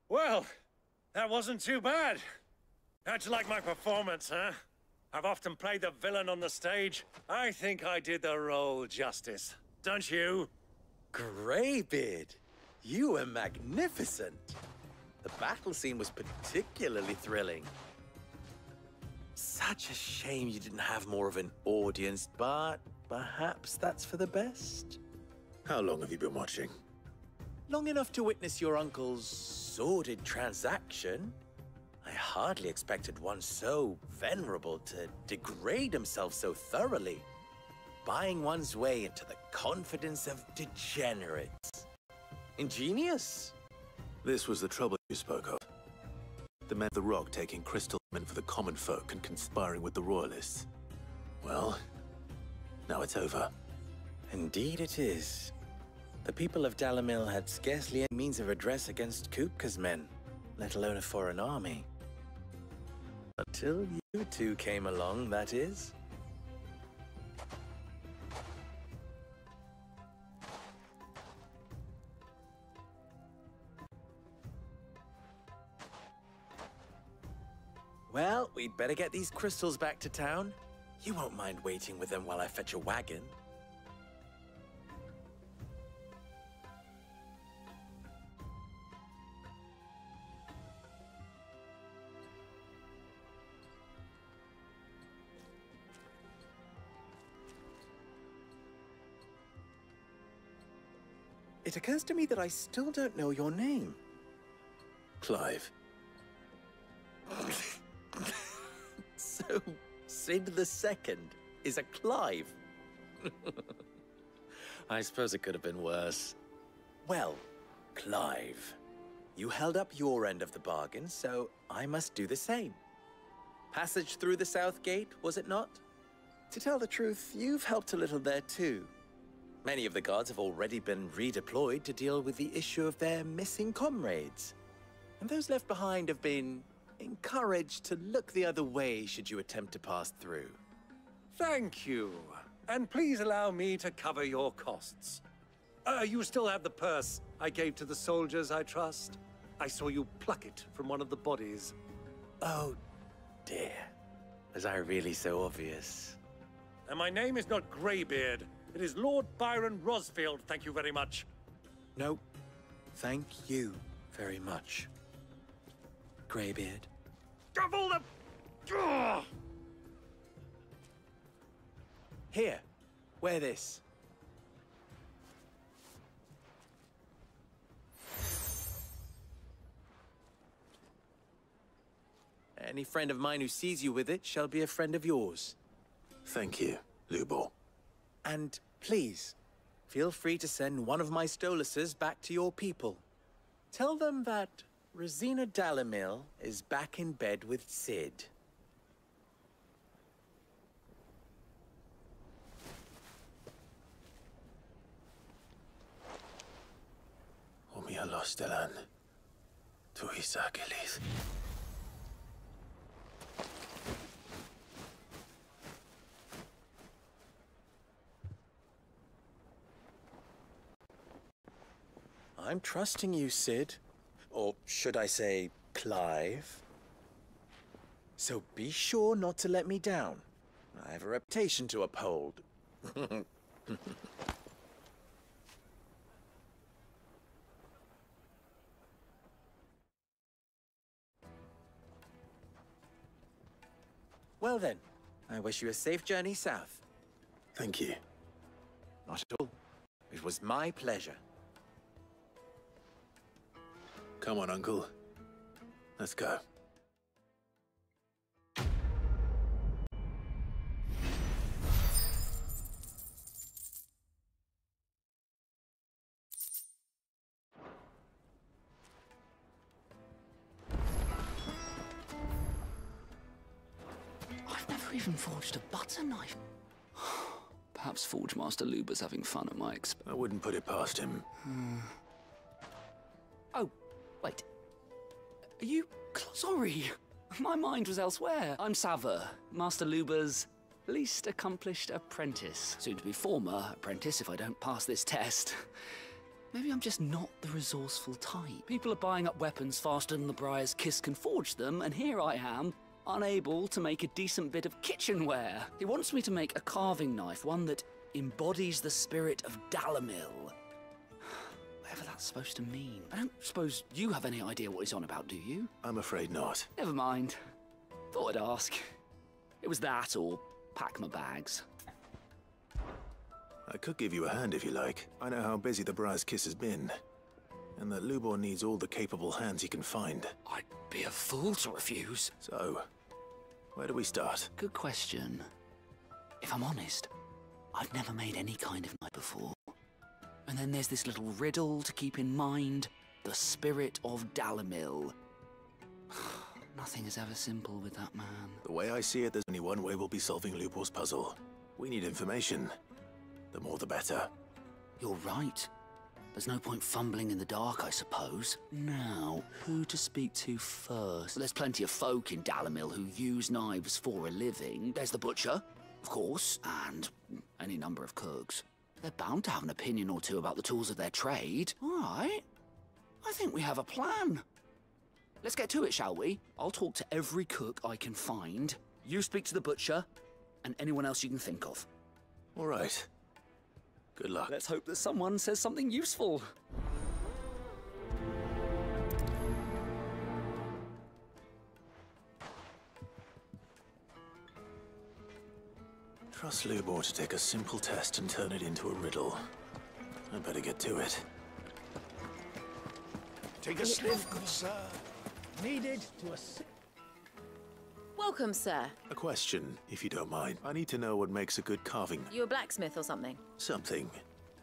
Well, that wasn't too bad. How'd you like my performance, huh? I've often played the villain on the stage. I think I did the role justice. Don't you? Greybeard, you were magnificent. The battle scene was particularly thrilling. Such a shame you didn't have more of an audience, but perhaps that's for the best. How long have you been watching? Long enough to witness your uncle's sordid transaction. I hardly expected one so venerable to degrade himself so thoroughly, buying one's way into the confidence of degenerates. Ingenious. This was the trouble you spoke of. The men of the Rock taking crystal men for the common folk and conspiring with the royalists. Well, now it's over. Indeed it is. The people of Dalamil had scarcely any means of redress against Kupka's men, let alone a foreign army. Until you two came along, that is. Well, we'd better get these crystals back to town. You won't mind waiting with them while I fetch a wagon. It occurs to me that I still don't know your name. Clive. So, Sid the Second is a Clive. I suppose it could have been worse. Well, Clive, you held up your end of the bargain, so I must do the same. Passage through the South Gate, was it not? To tell the truth, you've helped a little there too. Many of the guards have already been redeployed to deal with the issue of their missing comrades. And those left behind have been encouraged to look the other way should you attempt to pass through. Thank you. And please allow me to cover your costs. You still have the purse I gave to the soldiers, I trust? I saw you pluck it from one of the bodies. Oh, dear. Was I really so obvious? And my name is not Greybeard. It is Lord Byron Rosfield, thank you very much. No, thank you very much, Greybeard. Of all the... Ugh! Here, wear this. Any friend of mine who sees you with it shall be a friend of yours. Thank you, Lubor. And please, feel free to send one of my Stoluses back to your people. Tell them that Rosina Dalamil is back in bed with Sid. Omia Lostelan. Tuisa Gelith. I'm trusting you, Sid. Or should I say, Clive? So be sure not to let me down. I have a reputation to uphold. Well then, I wish you a safe journey south. Thank you. Not at all. It was my pleasure. Come on, Uncle. Let's go. I've never even forged a butter knife. Perhaps Forge Master Luber's having fun at my expense. I wouldn't put it past him. Oh, wait. Are you... Sorry. My mind was elsewhere. I'm Sava, Master Luber's least accomplished apprentice. Soon to be former apprentice if I don't pass this test. Maybe I'm just not the resourceful type. People are buying up weapons faster than the Briar's Kiss can forge them, and here I am, unable to make a decent bit of kitchenware. He wants me to make a carving knife, one that embodies the spirit of Dalamil. Whatever that's supposed to mean. I don't suppose you have any idea what he's on about, do you? I'm afraid not. Never mind. Thought I'd ask. It was that, or pack my bags. I could give you a hand if you like. I know how busy the Briar's Kiss has been, and that Lubor needs all the capable hands he can find. I'd be a fool to refuse. So, where do we start? Good question. If I'm honest, I've never made any kind of knife before. And then there's this little riddle to keep in mind. The spirit of Dalamil. Nothing is ever simple with that man. The way I see it, there's only one way we'll be solving Lubor's puzzle. We need information. The more the better. You're right. There's no point fumbling in the dark, I suppose. Now, who to speak to first? There's plenty of folk in Dalamil who use knives for a living. There's the butcher, of course, and any number of cooks. They're bound to have an opinion or two about the tools of their trade. All right. I think we have a plan. Let's get to it, shall we? I'll talk to every cook I can find. You speak to the butcher, and anyone else you can think of. All right. Good luck. Let's hope that someone says something useful. Trust Lubor to take a simple test and turn it into a riddle. I better get to it. Take a sniff, good sir. Needed to assist. Welcome, sir. A question, if you don't mind. I need to know what makes a good carving. You a blacksmith or something? Something,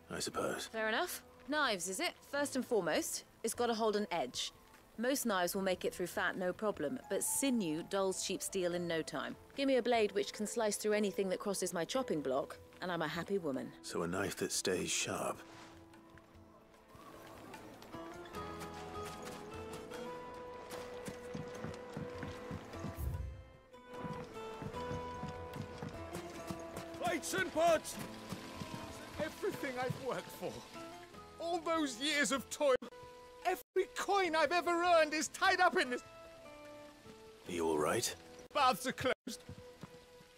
I suppose. Fair enough. Knives, is it? First and foremost, it's got to hold an edge. Most knives will make it through fat, no problem, but sinew dulls cheap steel in no time. Give me a blade which can slice through anything that crosses my chopping block, and I'm a happy woman. So a knife that stays sharp. Plates and pots! Everything I've worked for. All those years of toil. Every coin I've ever earned is tied up in this. Are you all right? Baths are closed.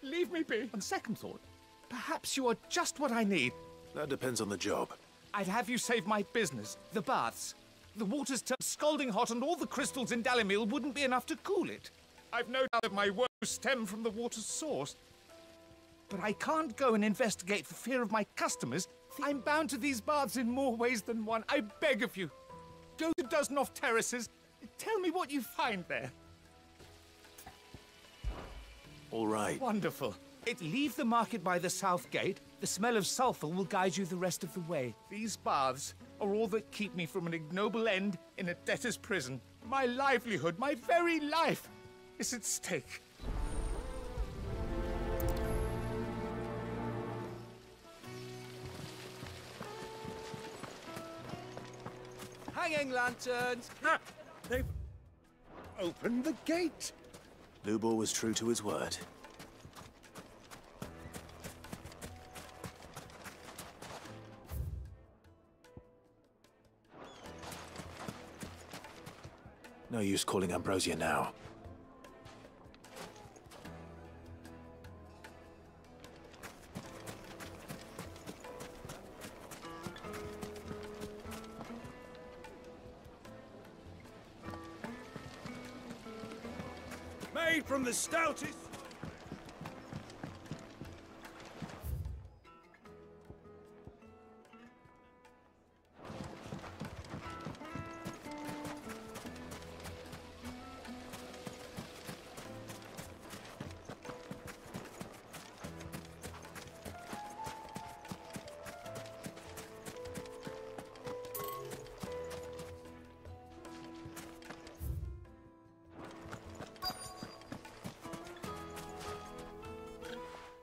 Leave me be. On second thought, perhaps you are just what I need. That depends on the job. I'd have you save my business, the baths. The water's turned scalding hot and all the crystals in Dalimil wouldn't be enough to cool it. I've no doubt that my woes stem from the water's source. But I can't go and investigate for fear of my customers. I'm bound to these baths in more ways than one. I beg of you. Go to Dusnoff Terraces. Tell me what you find there. All right. Wonderful. Leave the market by the south gate. The smell of sulfur will guide you the rest of the way. These baths are all that keep me from an ignoble end in a debtor's prison. My livelihood, my very life, is at stake. Hanging lanterns! Ha! They've opened the gate! Lubor was true to his word. No use calling Ambrosia now. Made from the stoutest...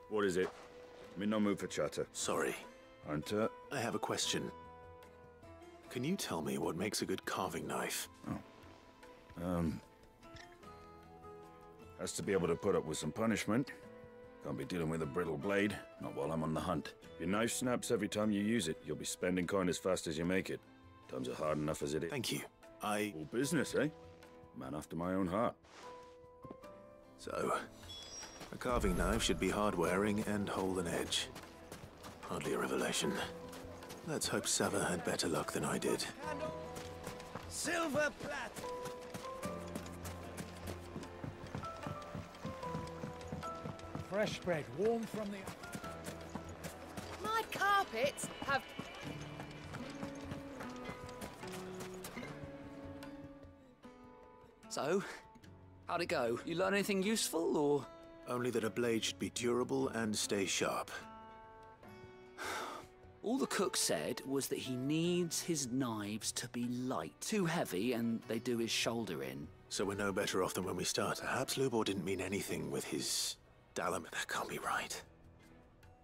What is it? I'm in no mood for chatter. Sorry. Hunter? I have a question. Can you tell me what makes a good carving knife? Has to be able to put up with some punishment. Can't be dealing with a brittle blade, not while I'm on the hunt. Your knife snaps every time you use it. You'll be spending coin as fast as you make it. Times are hard enough as it is. Thank you. All business, eh? Man after my own heart. So, a carving knife should be hard-wearing and hold an edge. Hardly a revelation. Let's hope Sava had better luck than I did. Silver plat! Fresh bread, warm from the... My carpets have... So, how'd it go? You learn anything useful, or...? Only that a blade should be durable and stay sharp. All the cook said was that he needs his knives to be light. Too heavy, and they do his shoulder in. So we're no better off than when we started. Perhaps Lubor didn't mean anything with his... Dalim. That can't be right.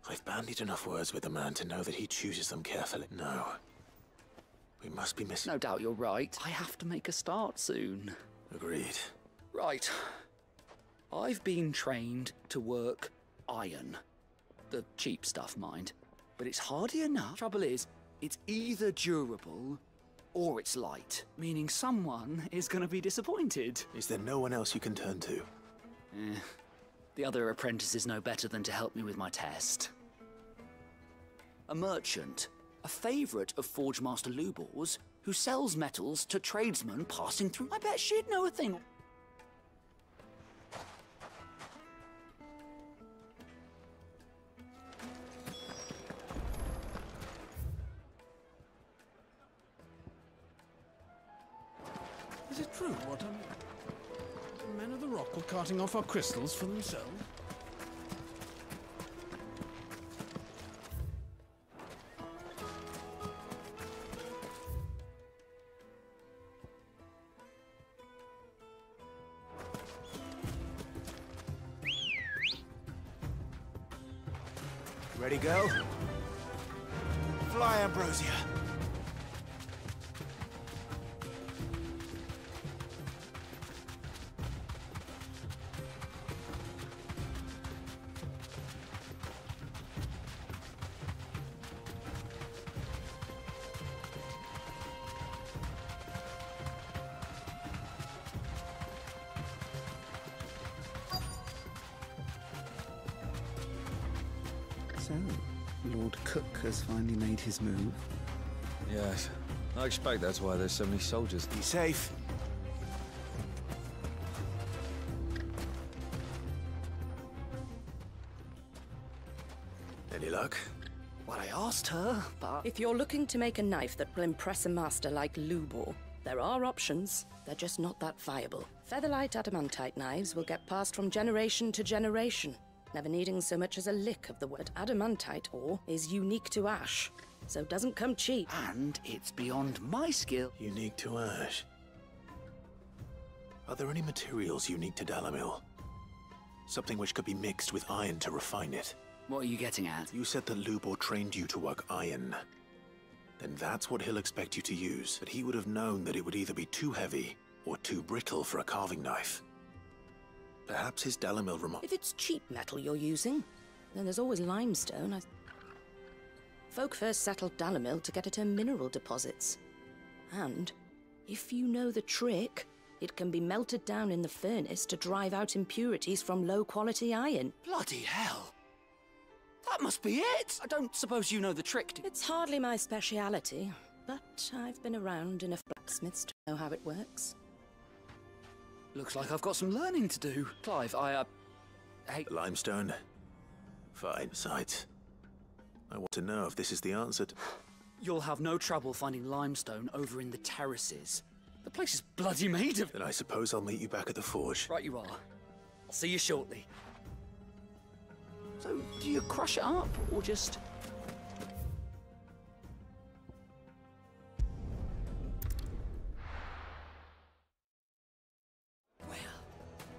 I've bandied enough words with the man to know that he chooses them carefully. No. We must be missing... No doubt you're right. I have to make a start soon. Agreed. Right. I've been trained to work iron. The cheap stuff, mind. But it's hardy enough. Trouble is, it's either durable or it's light. Meaning someone is gonna be disappointed. Is there no one else you can turn to? The other apprentices know better than to help me with my test. A merchant, a favourite of Forge Master Lubor's, who sells metals to tradesmen passing through. I bet she'd know a thing. Is it true what the men of the rock were carting off our crystals for themselves? Ready, go? Fly, Ambrosia. So, Lord Cook has finally made his move. Yes. I expect that's why there's so many soldiers. Be safe. Any luck? Well, I asked her, but... If you're looking to make a knife that will impress a master like Lubor, there are options. They're just not that viable. Featherlight adamantite knives will get passed from generation to generation, never needing so much as a lick of the word. Adamantite ore is unique to ash, so doesn't come cheap. And it's beyond my skill. Unique to ash. Are there any materials unique to Dalamil? Something which could be mixed with iron to refine it? What are you getting at? You said that Lubor trained you to work iron. Then that's what he'll expect you to use. But he would have known that it would either be too heavy or too brittle for a carving knife. Perhaps his Dalamil If it's cheap metal you're using, then there's always limestone. Folk first settled Dalamil to get at her mineral deposits. And if you know the trick, it can be melted down in the furnace to drive out impurities from low-quality iron. Bloody hell! That must be it! I don't suppose you know the trick, It's hardly my speciality, but I've been around enough blacksmiths to know how it works. Looks like I've got some learning to do. Clive, I hate... Limestone? Fine. Besides, I want to know if this is the answer to... You'll have no trouble finding limestone over in the terraces. The place is bloody made of... Then I suppose I'll meet you back at the forge. Right you are. I'll see you shortly. So, do you crush it up, or just...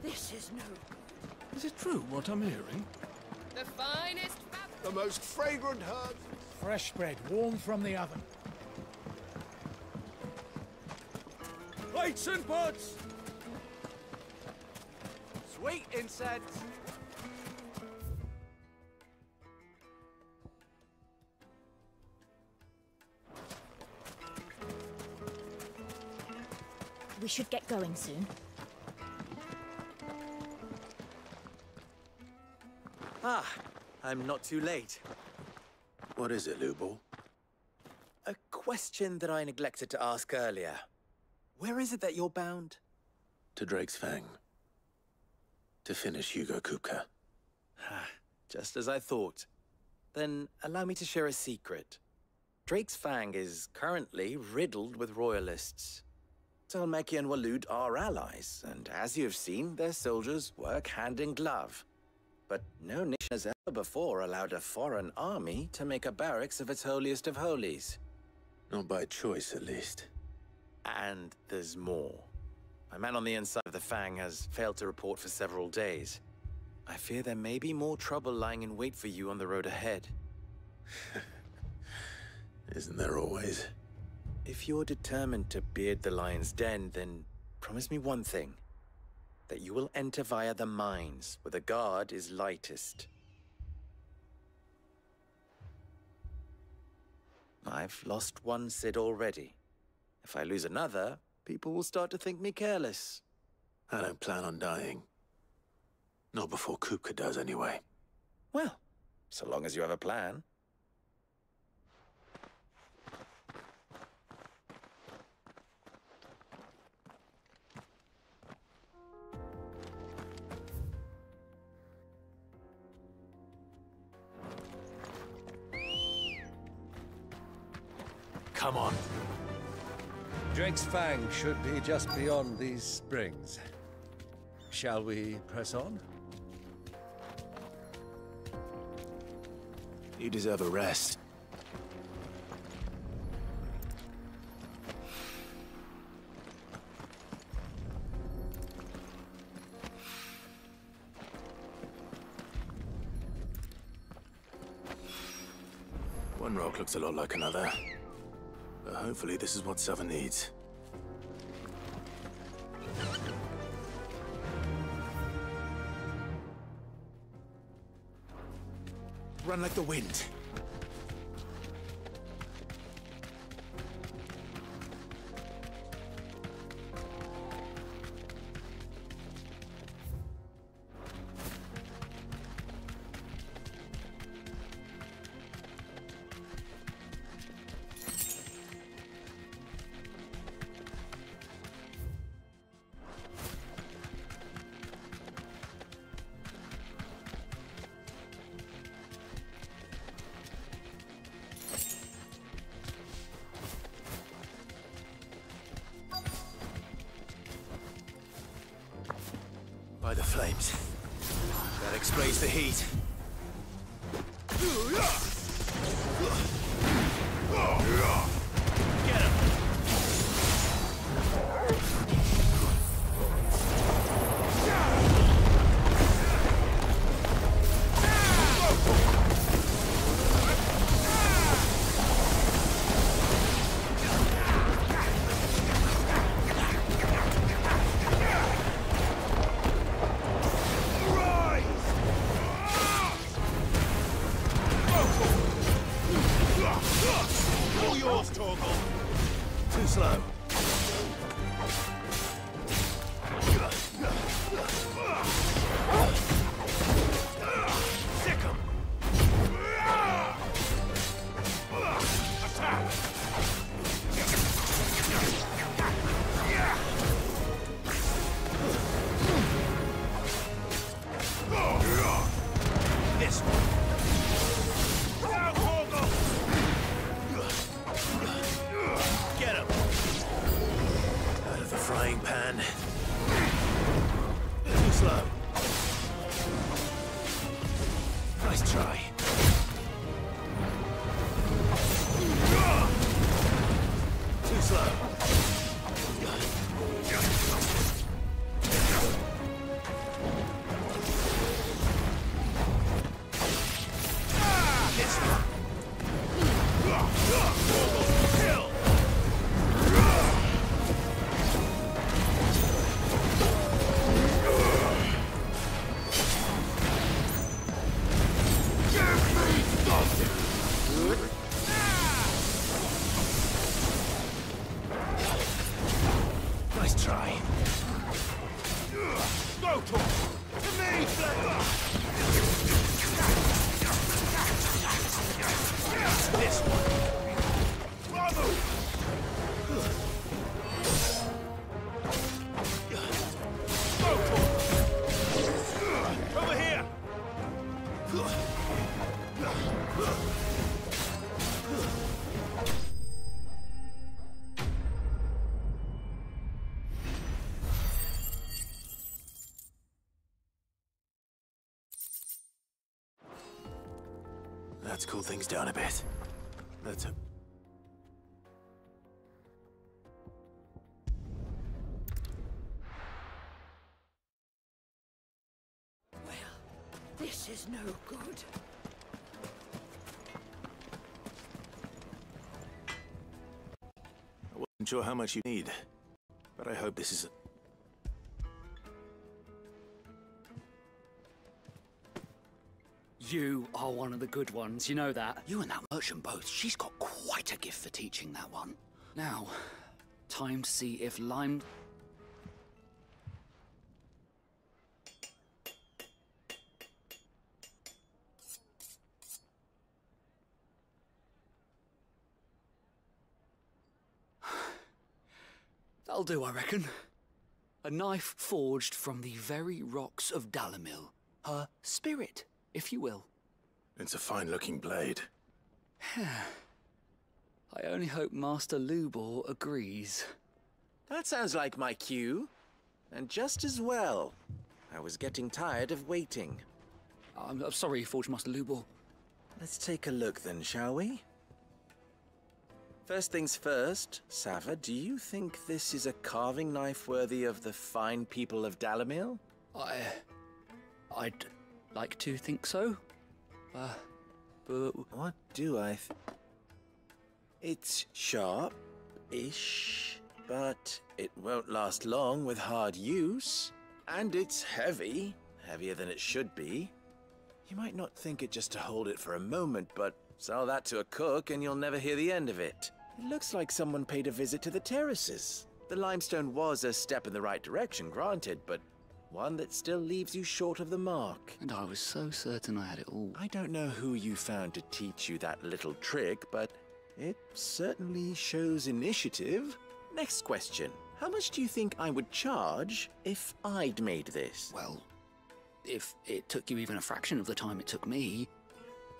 This is no... Is it true what I'm hearing? The finest... The most fragrant herbs... Fresh bread, warm from the oven. Plates and pots! Sweet incense! We should get going soon. Ah, I'm not too late. What is it, Lubor? A question that I neglected to ask earlier. Where is it that you're bound? To Drake's Fang. To finish Hugo Kupka. Just as I thought. Then allow me to share a secret. Drake's Fang is currently riddled with royalists. Talmeki and Waloed are allies, and as you have seen, their soldiers work hand in glove. But no nation has ever before allowed a foreign army to make a barracks of its holiest of holies. Not by choice, at least. And there's more. My man on the inside of the Fang has failed to report for several days. I fear there may be more trouble lying in wait for you on the road ahead. Isn't there always? If you're determined to beard the lion's den, then promise me one thing. That you will enter via the mines, where the guard is lightest. I've lost one Cid already. If I lose another, people will start to think me careless. I don't plan on dying. Not before Kupka does, anyway. Well, so long as you have a plan. Come on. Drake's Fang should be just beyond these springs. Shall we press on? You deserve a rest. One rock looks a lot like another. But hopefully this is what Sava needs. Run like the wind. flames. That explains the heat. Get him! All yours, Torgal. Too slow. Sick 'em. Attack. This one. Down, Torgal. Get him! Out of the frying pan. Too slow. Nice try. Too slow. This one. Kill. Nice try. Go, Torgal. To me, This one. Bravo. Go, Torgal. Over here. Let's cool things down a bit. Let's... This is no good. I wasn't sure how much you need, but I hope this is... You are one of the good ones, you know that. You and that merchant both. She's got quite a gift for teaching that one. Now, time to see if Lime... That'll do, I reckon. A knife forged from the very rocks of Dalimil. Her spirit, if you will. It's a fine-looking blade. I only hope Master Lubor agrees. That sounds like my cue. And just as well. I was getting tired of waiting. I'm sorry, Forge Master Lubor. Let's take a look then, shall we? First things first, Sava, do you think this is a carving knife worthy of the fine people of Dalimil? I'd like to think so. But... What do I It's sharp-ish, but it won't last long with hard use. And it's heavy, heavier than it should be. You might not think it just to hold it for a moment, but sell that to a cook and you'll never hear the end of it. It looks like someone paid a visit to the terraces. The limestone was a step in the right direction, granted, but one that still leaves you short of the mark. And I was so certain I had it all. I don't know who you found to teach you that little trick, but it certainly shows initiative. Next question. How much do you think I would charge if I'd made this? Well, if it took you even a fraction of the time it took me,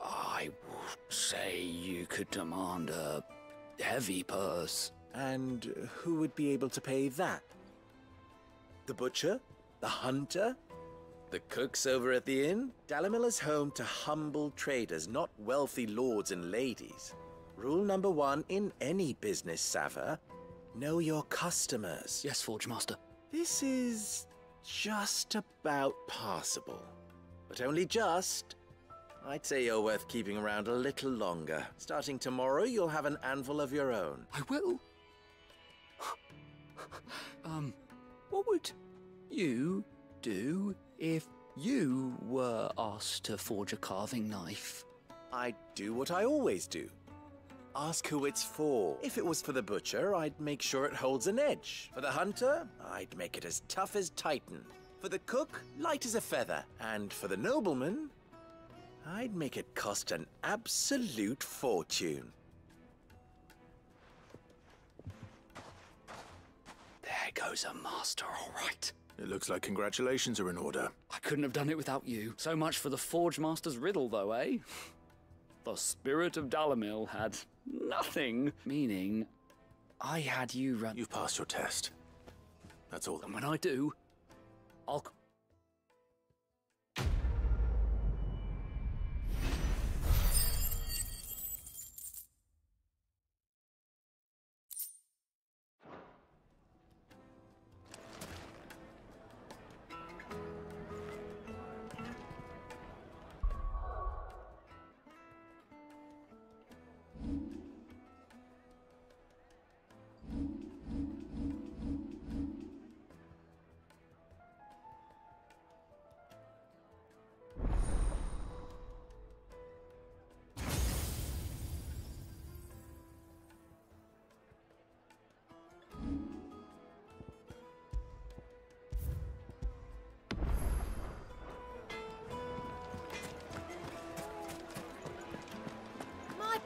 I would say you could demand a heavy purse. And who would be able to pay that? The butcher? The hunter? The cooks over at the inn? Dalimil is home to humble traders, not wealthy lords and ladies. Rule number 1 in any business, Sava. Know your customers. Yes, Forge Master. This is just about passable. But only just. I'd say you're worth keeping around a little longer. Starting tomorrow, you'll have an anvil of your own. I will? What would you do if you were asked to forge a carving knife? I'd do what I always do. Ask who it's for. If it was for the butcher, I'd make sure it holds an edge. For the hunter, I'd make it as tough as Titan. For the cook, light as a feather. And for the nobleman, I'd make it cost an absolute fortune. There goes a master, all right. It looks like congratulations are in order. I couldn't have done it without you. So much for the Forge Master's riddle, though, eh? The spirit of Dalimil had nothing, meaning I had you run... You've passed your test. That's all. And when I do, I'll...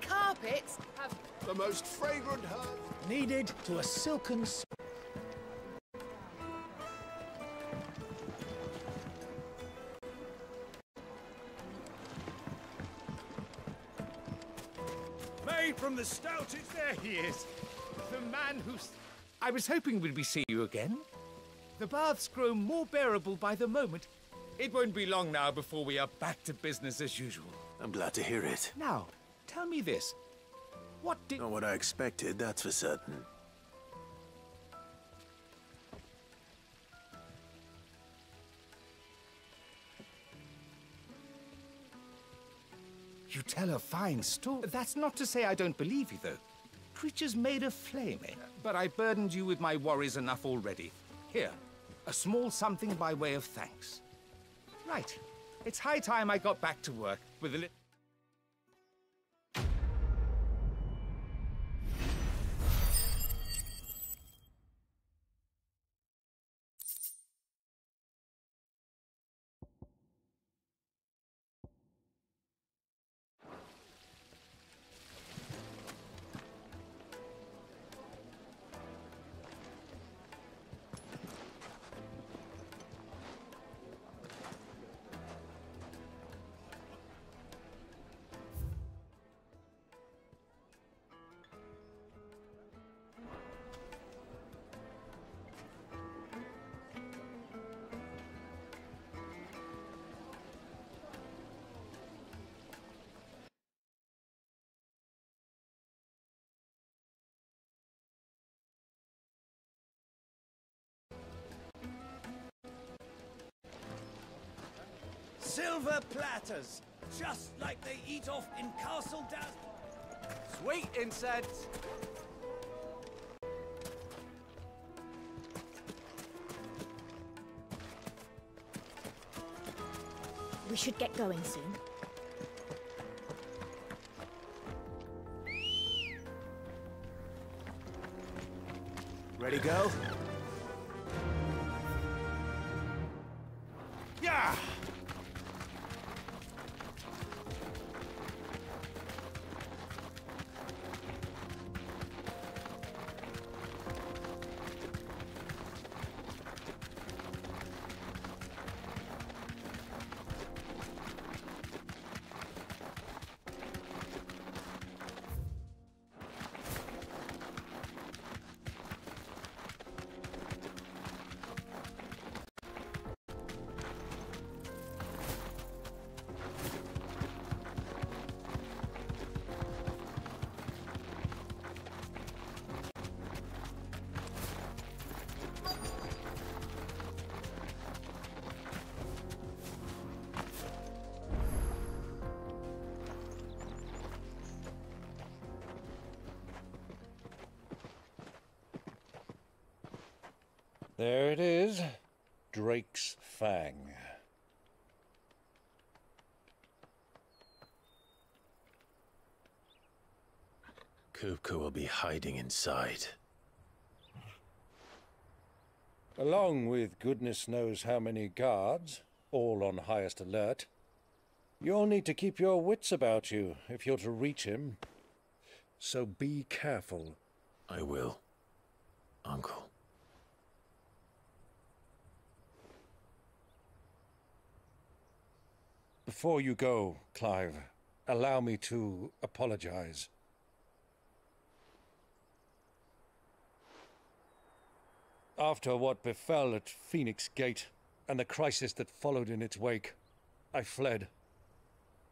Carpets have the most fragrant herb needed to a silken... Made from the stoutest... There he is. The man who's... I was hoping we'd see you again. The baths grow more bearable by the moment. It won't be long now before we are back to business as usual. I'm glad to hear it. Now, tell me this. What did... Not what I expected, that's for certain. You tell a fine story. That's not to say I don't believe you, though. Creatures made of flame, eh? But I burdened you with my worries enough already. Here, a small something by way of thanks. Right. It's high time I got back to work with a little... Silver platters, just like they eat off in Castle Daz... Sweet incense! We should get going soon. Ready, go? Yeah! There it is. Drake's Fang. Kupka will be hiding inside. Along with goodness knows how many guards, all on highest alert. You'll need to keep your wits about you if you're to reach him. So be careful. I will, Uncle. Before you go, Clive, allow me to apologize. After what befell at Phoenix Gate, and the crisis that followed in its wake, I fled.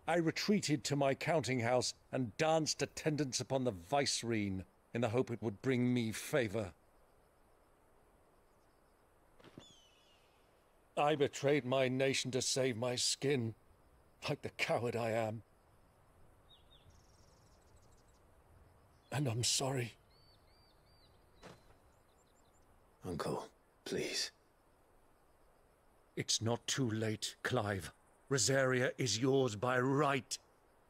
I retreated to my counting house and danced attendance upon the vicereine in the hope it would bring me favor. I betrayed my nation to save my skin, like the coward I am. And I'm sorry. Uncle, please. It's not too late, Clive. Rosaria is yours by right,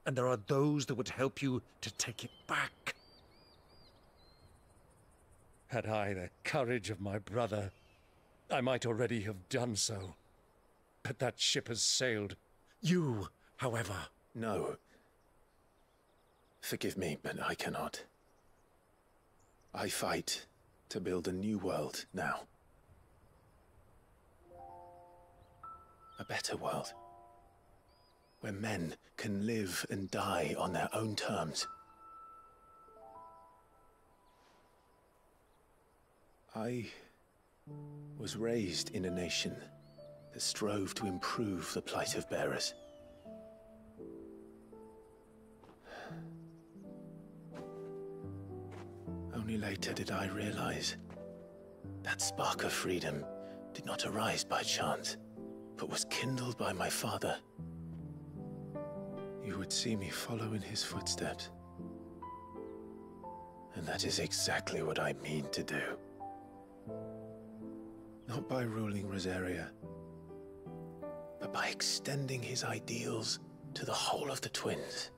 and there are those that would help you to take it back. Had I the courage of my brother, I might already have done so. But that ship has sailed. You, however... No. Forgive me, but I cannot. I fight to build a new world now. A better world. Where men can live and die on their own terms. I was raised in a nation that strove to improve the plight of bearers. Only later did I realize that spark of freedom did not arise by chance, but was kindled by my father. You would see me follow in his footsteps. And that is exactly what I mean to do. Not by ruling Rosaria, but by extending his ideals to the whole of the twins.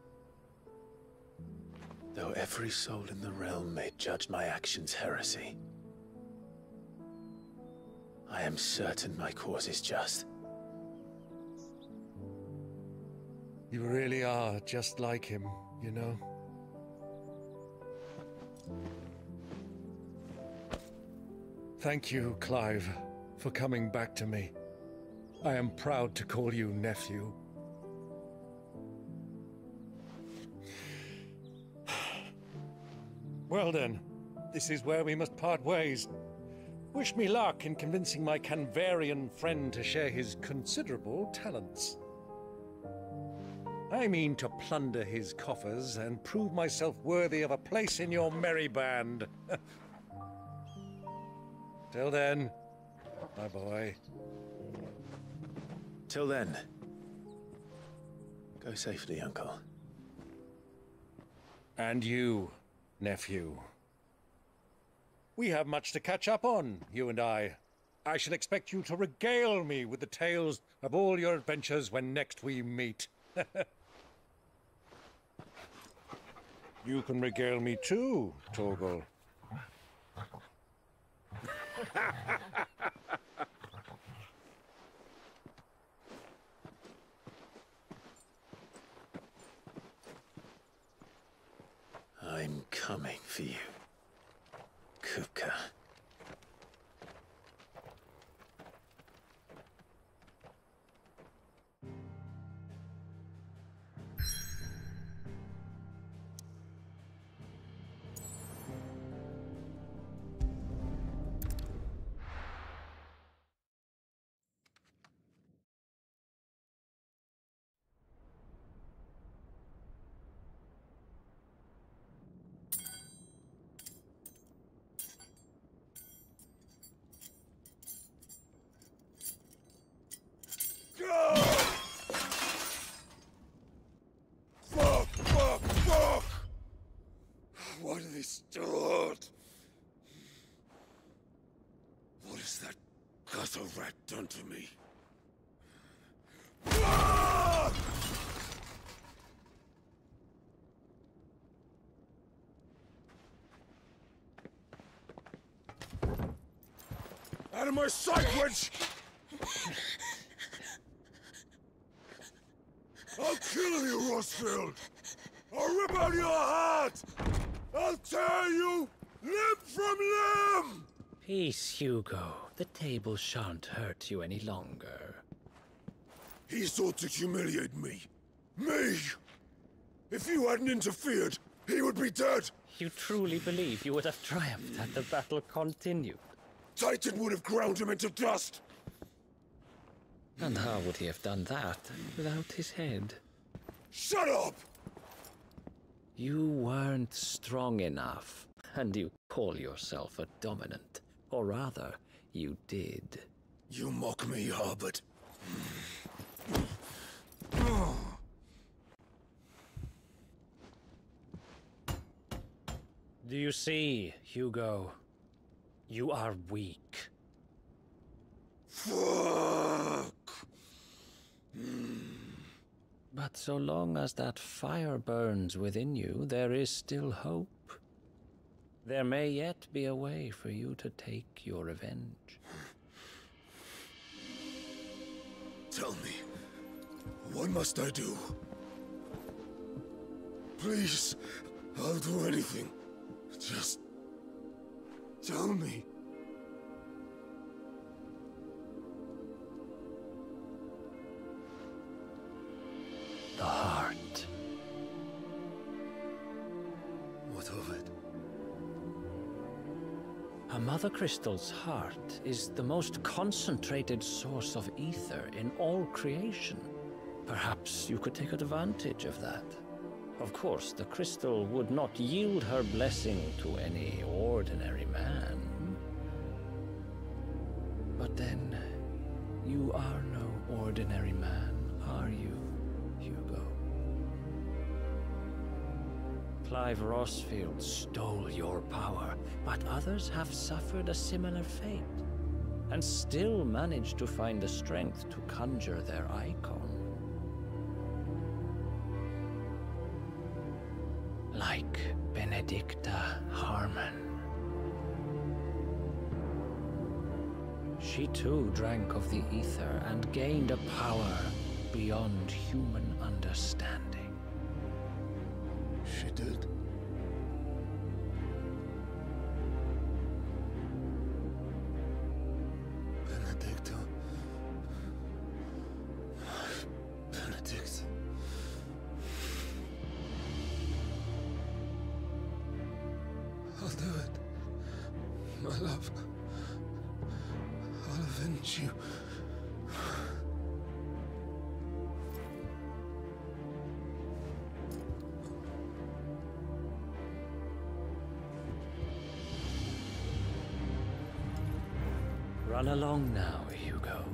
Though every soul in the realm may judge my actions heresy, I am certain my cause is just. You really are just like him, you know? Thank you, Clive, for coming back to me. I am proud to call you nephew. Well then, this is where we must part ways. Wish me luck in convincing my Canvarian friend to share his considerable talents. I mean to plunder his coffers and prove myself worthy of a place in your merry band. Till then, my boy. Till then, go safely, Uncle. And you, nephew. We have much to catch up on, you and I. I shall expect you to regale me with the tales of all your adventures when next we meet. You can regale me too, Torgal. I'm coming for you, Kupka. Fuck! Why do they start? What is that has a rat done to me? Out of my sight, wench! I'll kill you, Rossfield! I'll rip out your heart! I'll tear you limb from limb! Peace, Hugo. The table shan't hurt you any longer. He sought to humiliate me. Me! If you hadn't interfered, he would be dead! You truly believe you would have triumphed had the battle continued? Titan would have ground him into dust! And how would he have done that without his head? Shut up! You weren't strong enough, and you call yourself a dominant. Or rather, you did. You mock me, Harbert. Do you see, Hugo? You are weak. Fuck! But so long as that fire burns within you, there is still hope. There may yet be a way for you to take your revenge. Tell me, what must I do? Please, I'll do anything. Just tell me. The heart. What of it? A mother crystal's heart is the most concentrated source of ether in all creation. Perhaps you could take advantage of that. Of course, the crystal would not yield her blessing to any ordinary man. But then, you are no ordinary man, are you, Hugo? Clive Rossfield stole your power, but others have suffered a similar fate, and still managed to find the strength to conjure their icon. Like Benedicta Harmon. She too drank of the ether and gained a power beyond human understanding. She did. Benedicta. Benedict. I'll do it. My love. I'll avenge you. Run along now, Hugo.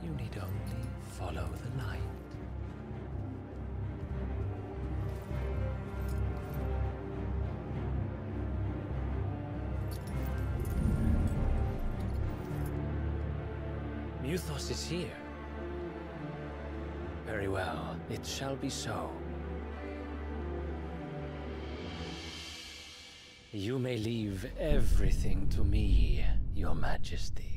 You need only follow the light. Muthos is here. Very well, it shall be so. You may leave everything to me, Your Majesty.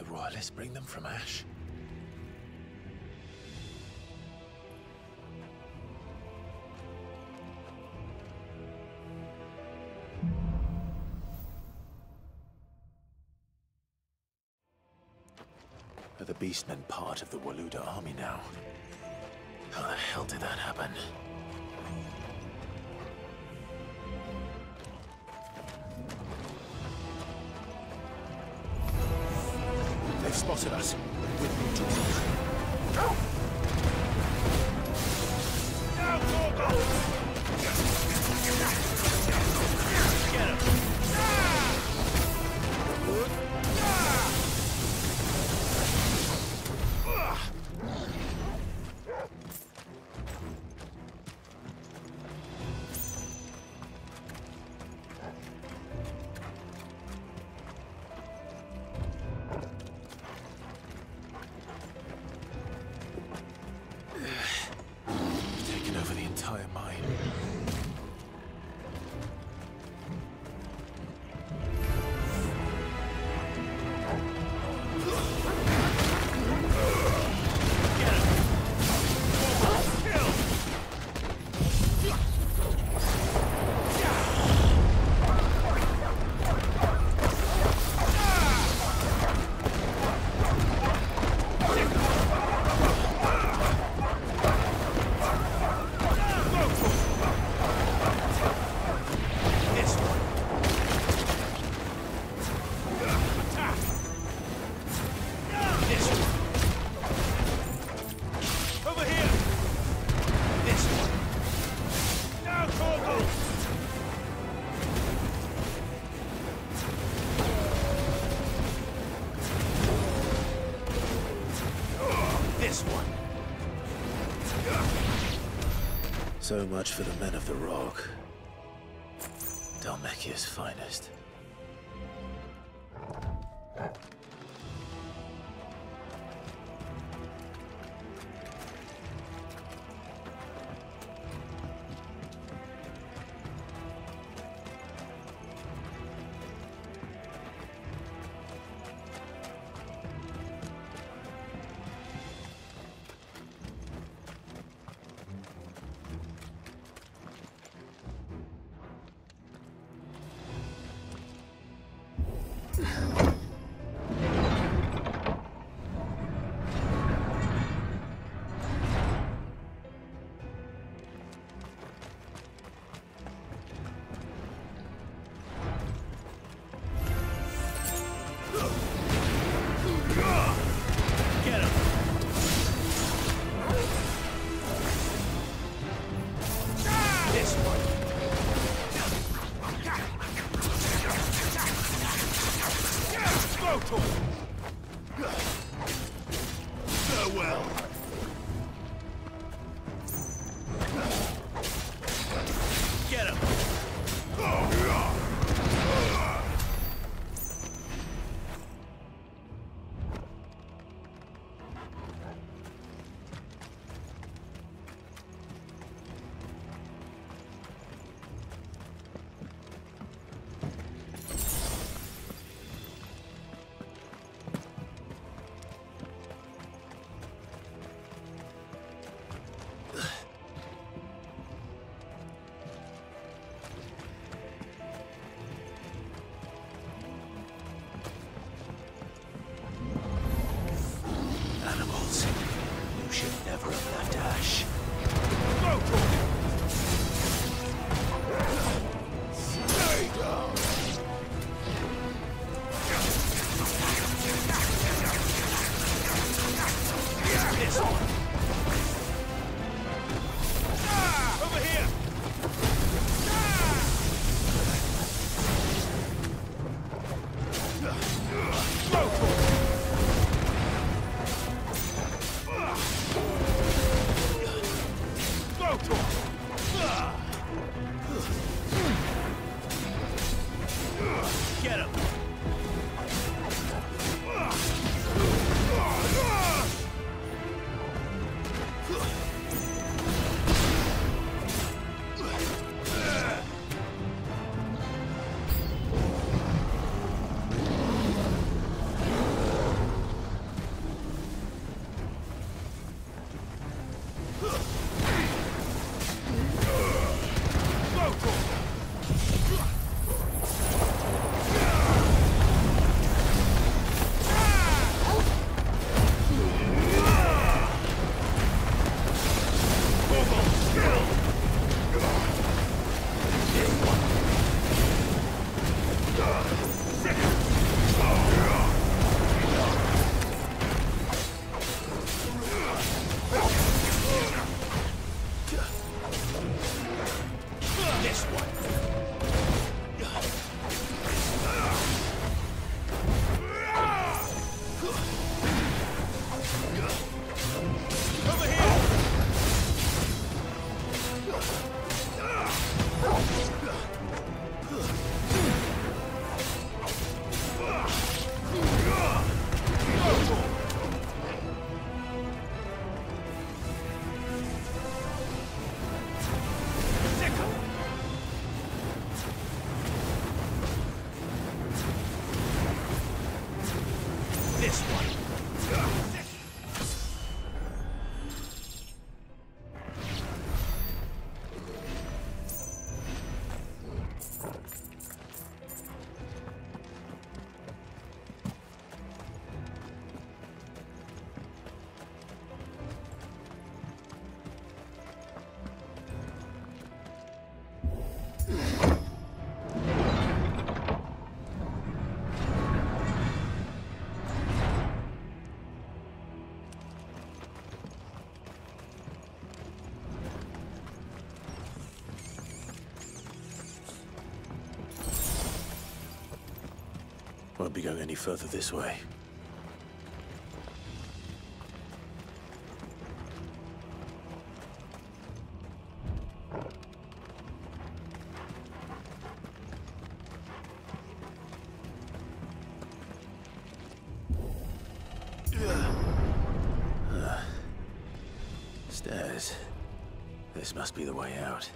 the royalists bring them from Ash? Are the Beastmen part of the Waluda army now? How the hell did that happen? They've spotted us. Get him! Taken over the entire mine. So much for the men of the Rock. Dhalmekia's finest. Farewell. Get him. Get him! This one. Won't be going any further this way. Stairs. This must be the way out.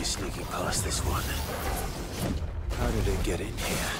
Sneaking past this one. How did it get in here?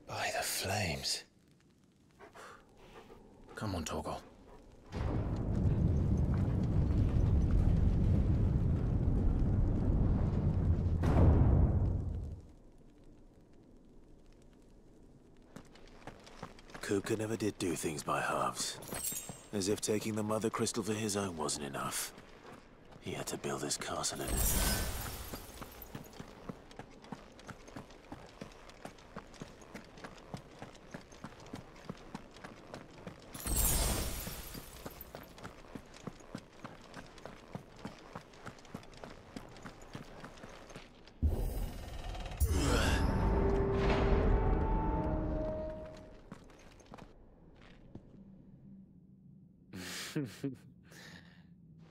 By the flames. Come on, Torgal. Kupka never did do things by halves. As if taking the Mother Crystal for his own wasn't enough. He had to build his castle in it.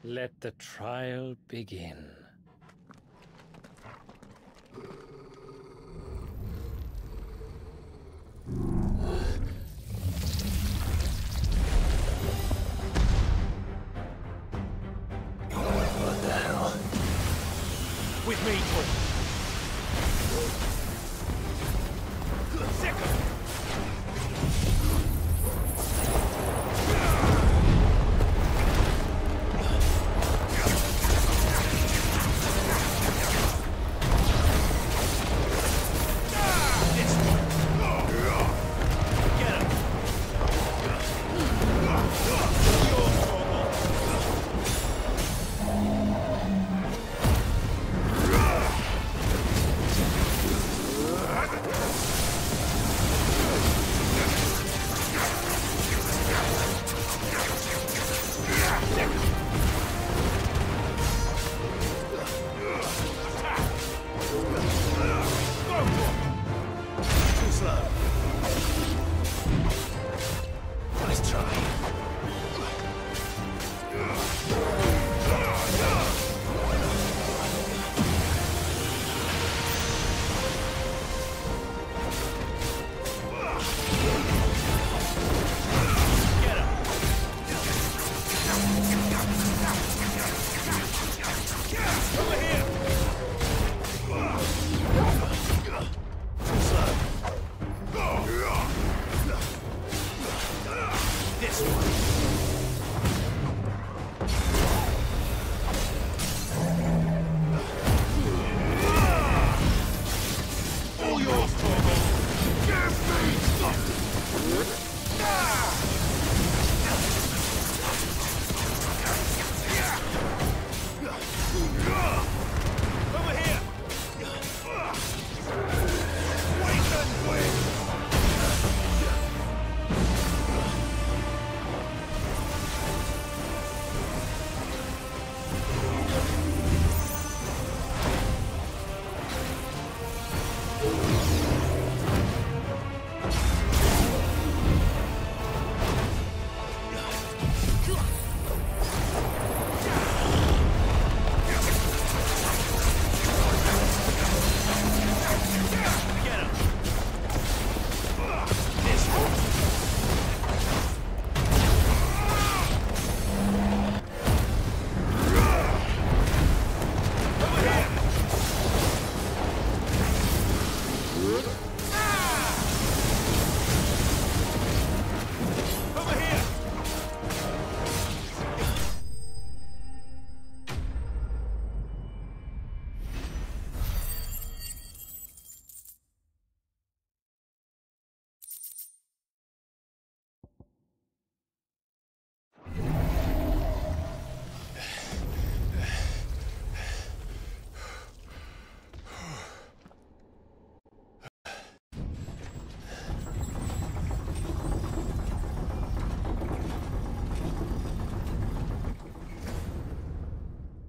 Let the trial begin. What the hell? With me, Good second.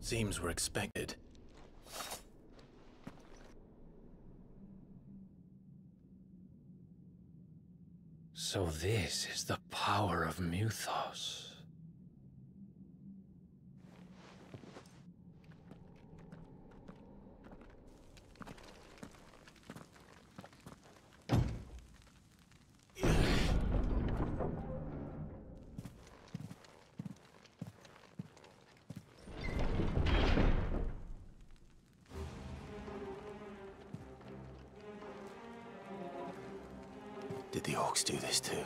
Seems we're expected. So this is the power of Mythos. Did the orcs do this too?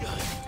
Get him!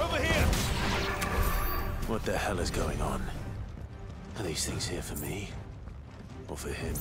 Over here! What the hell is going on? Are these things here for me? Or for him?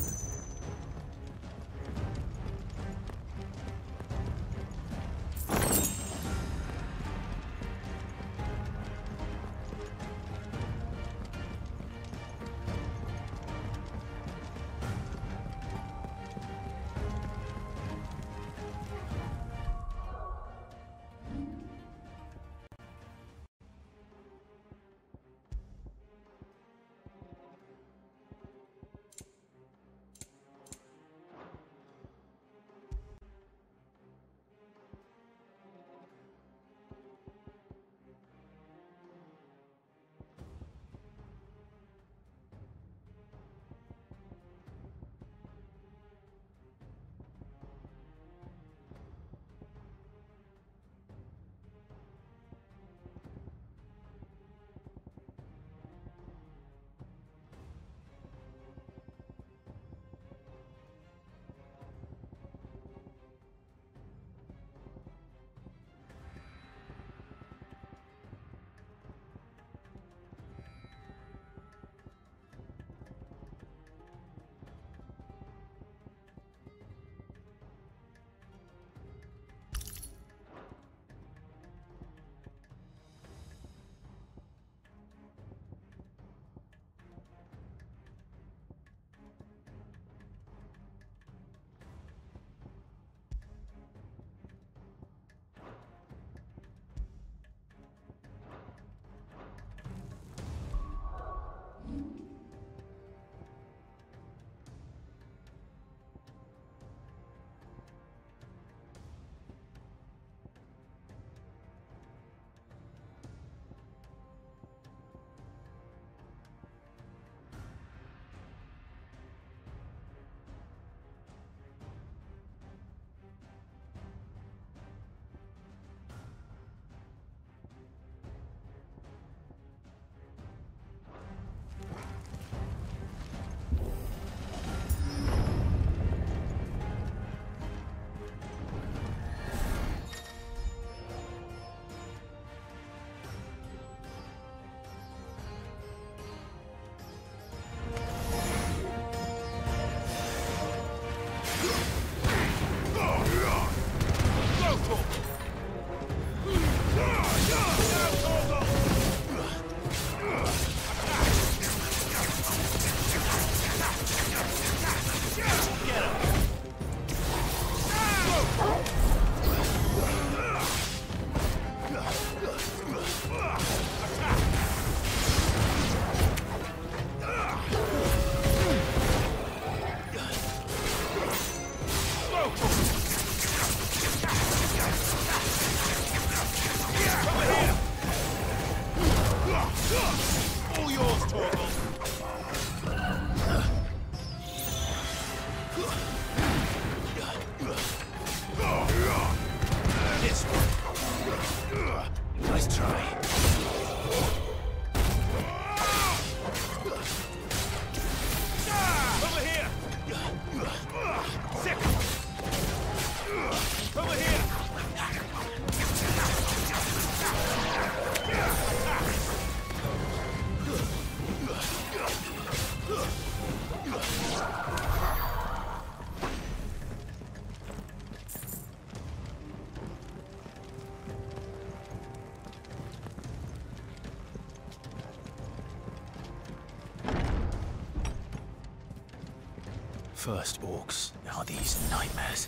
First orcs, now these nightmares.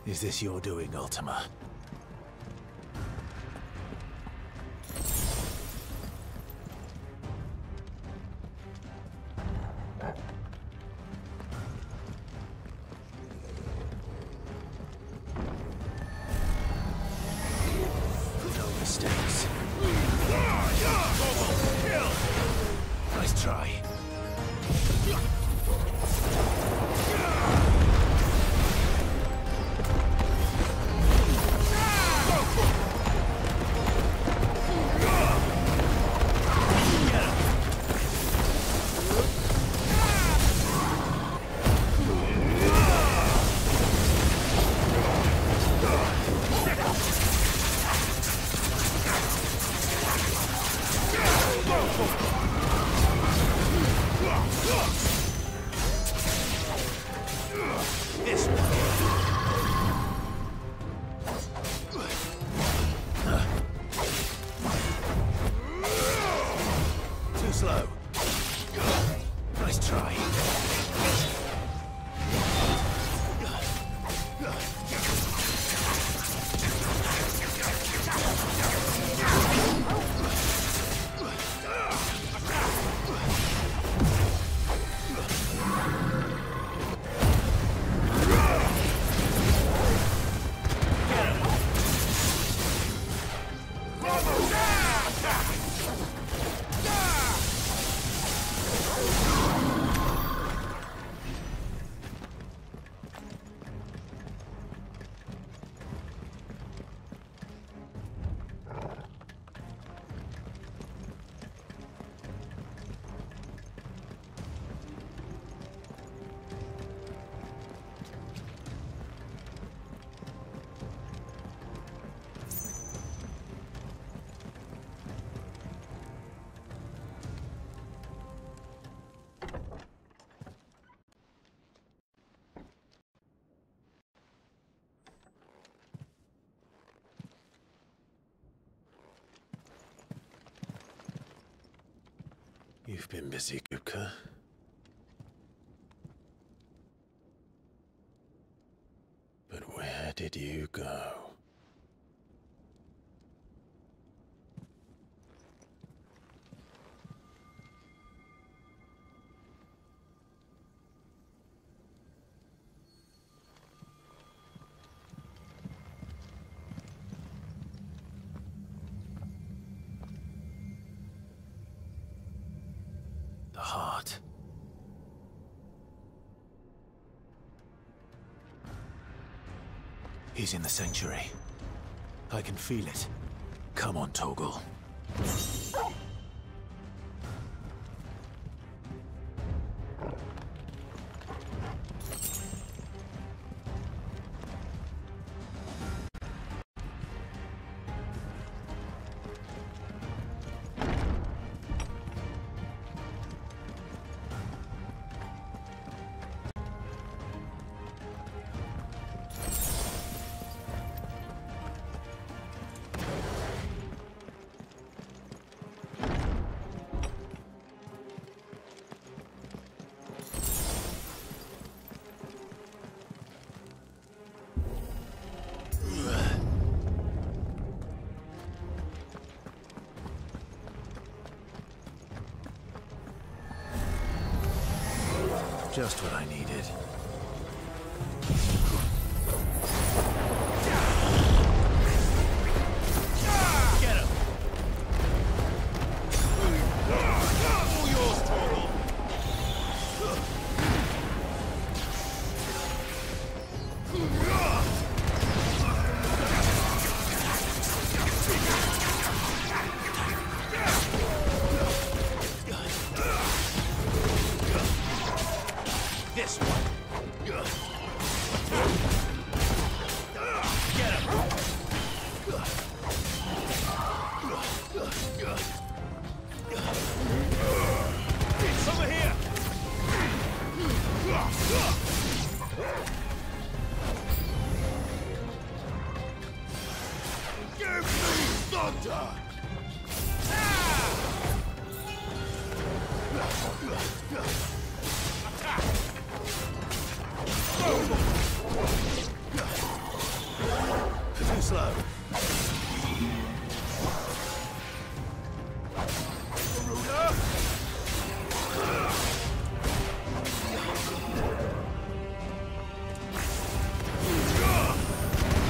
Is this your doing, Ultima? No mistakes. Nice try. This one. Too slow. Nice try. You've been busy, Gupka. But where did you go? The heart. He's in the sanctuary. I can feel it. Come on, Torgal. Just what I needed. Get him! All yours, Torgal! This one. Get him. It's over here. Give me thunder. Too slow.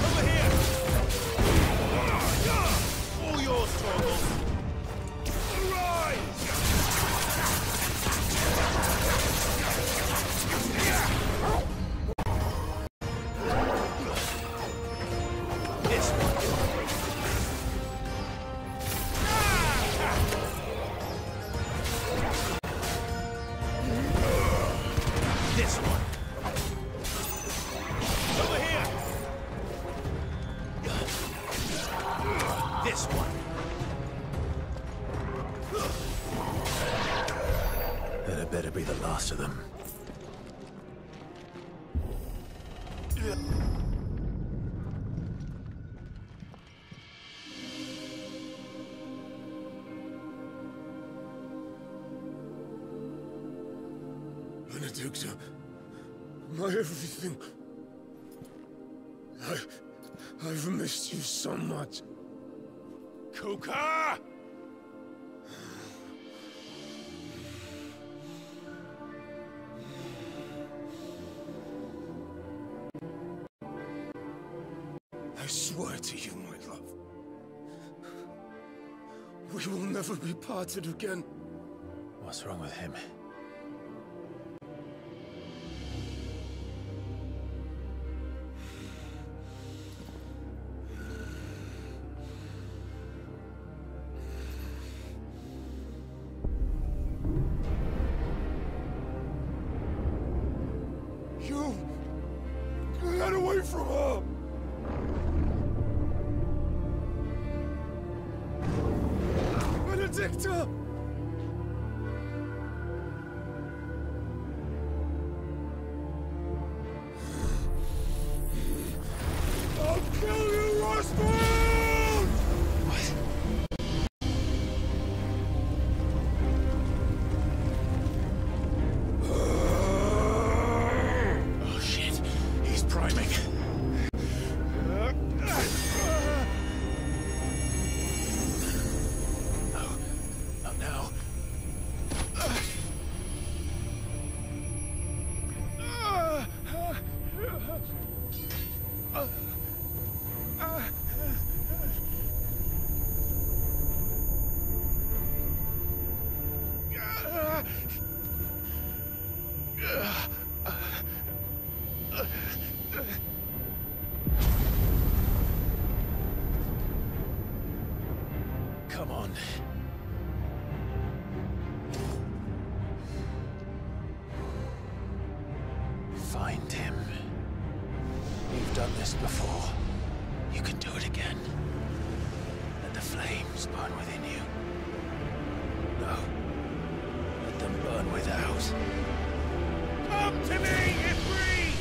Over here. All yours, Torgal. Arise. This one. This one. Over here. This one. That had better be the last of them. Benedicta, my everything. I've missed you so much. Kuka! I swear to you, my love, we will never be parted again. What's wrong with him? You get away from her! Benedicta! I'll kill you, Roswell! What? Oh shit, he's priming. Not now. Come on. Find him. You've done this before. You can do it again. Let the flames burn within you. No. Let them burn without. Come to me, Ifrit!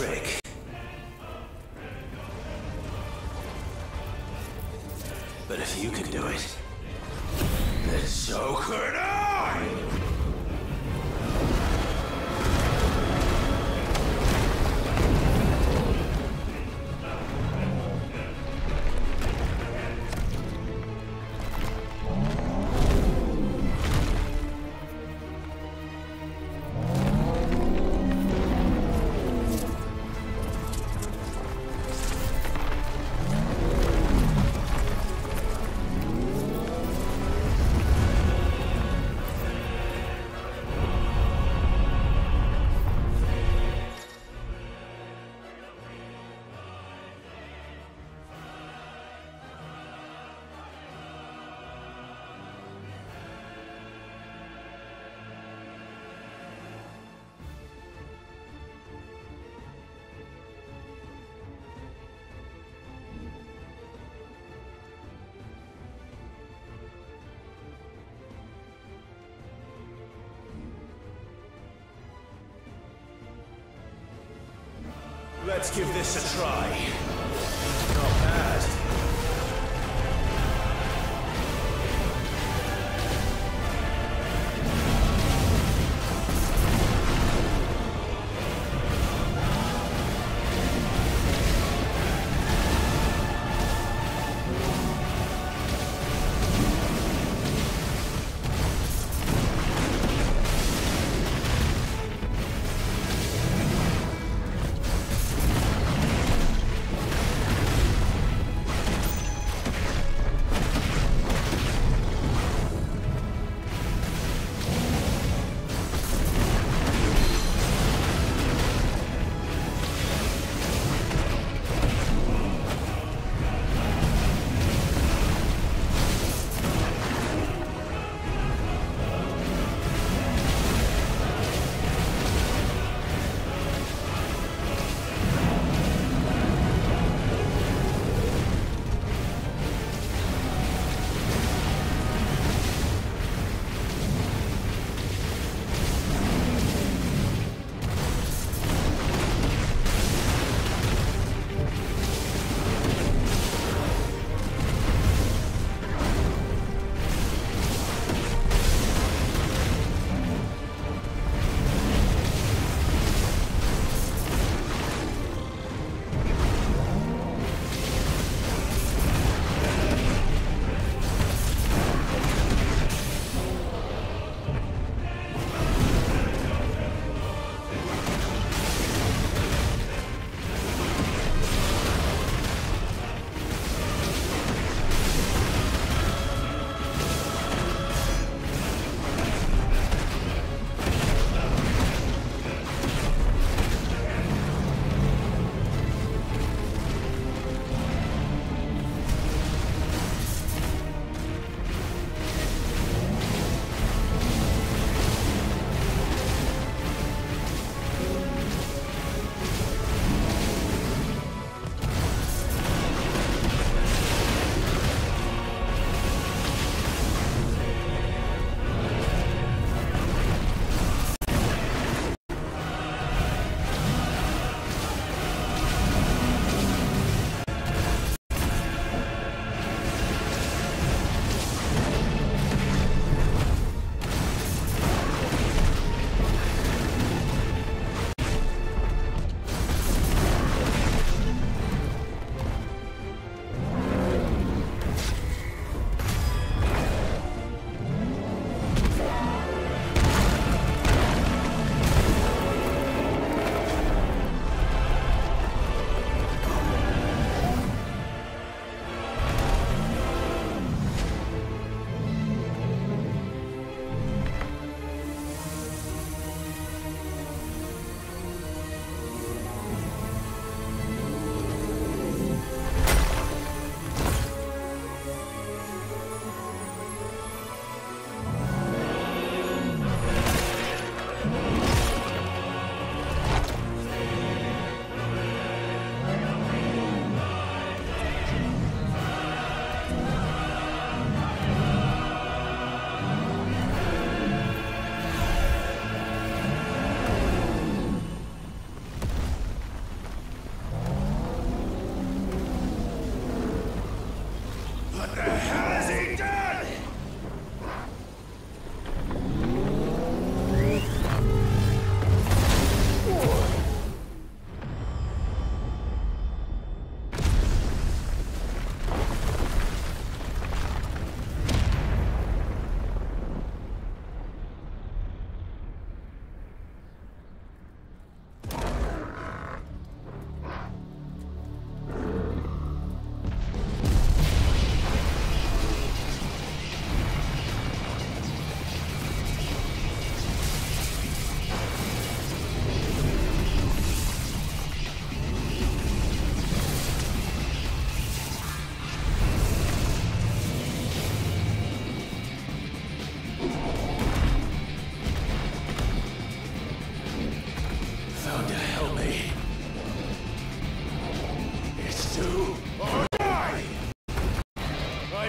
trick. But if you can do it, then so could I! Let's give this a try. Not bad.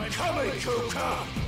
I'm coming, Kuka!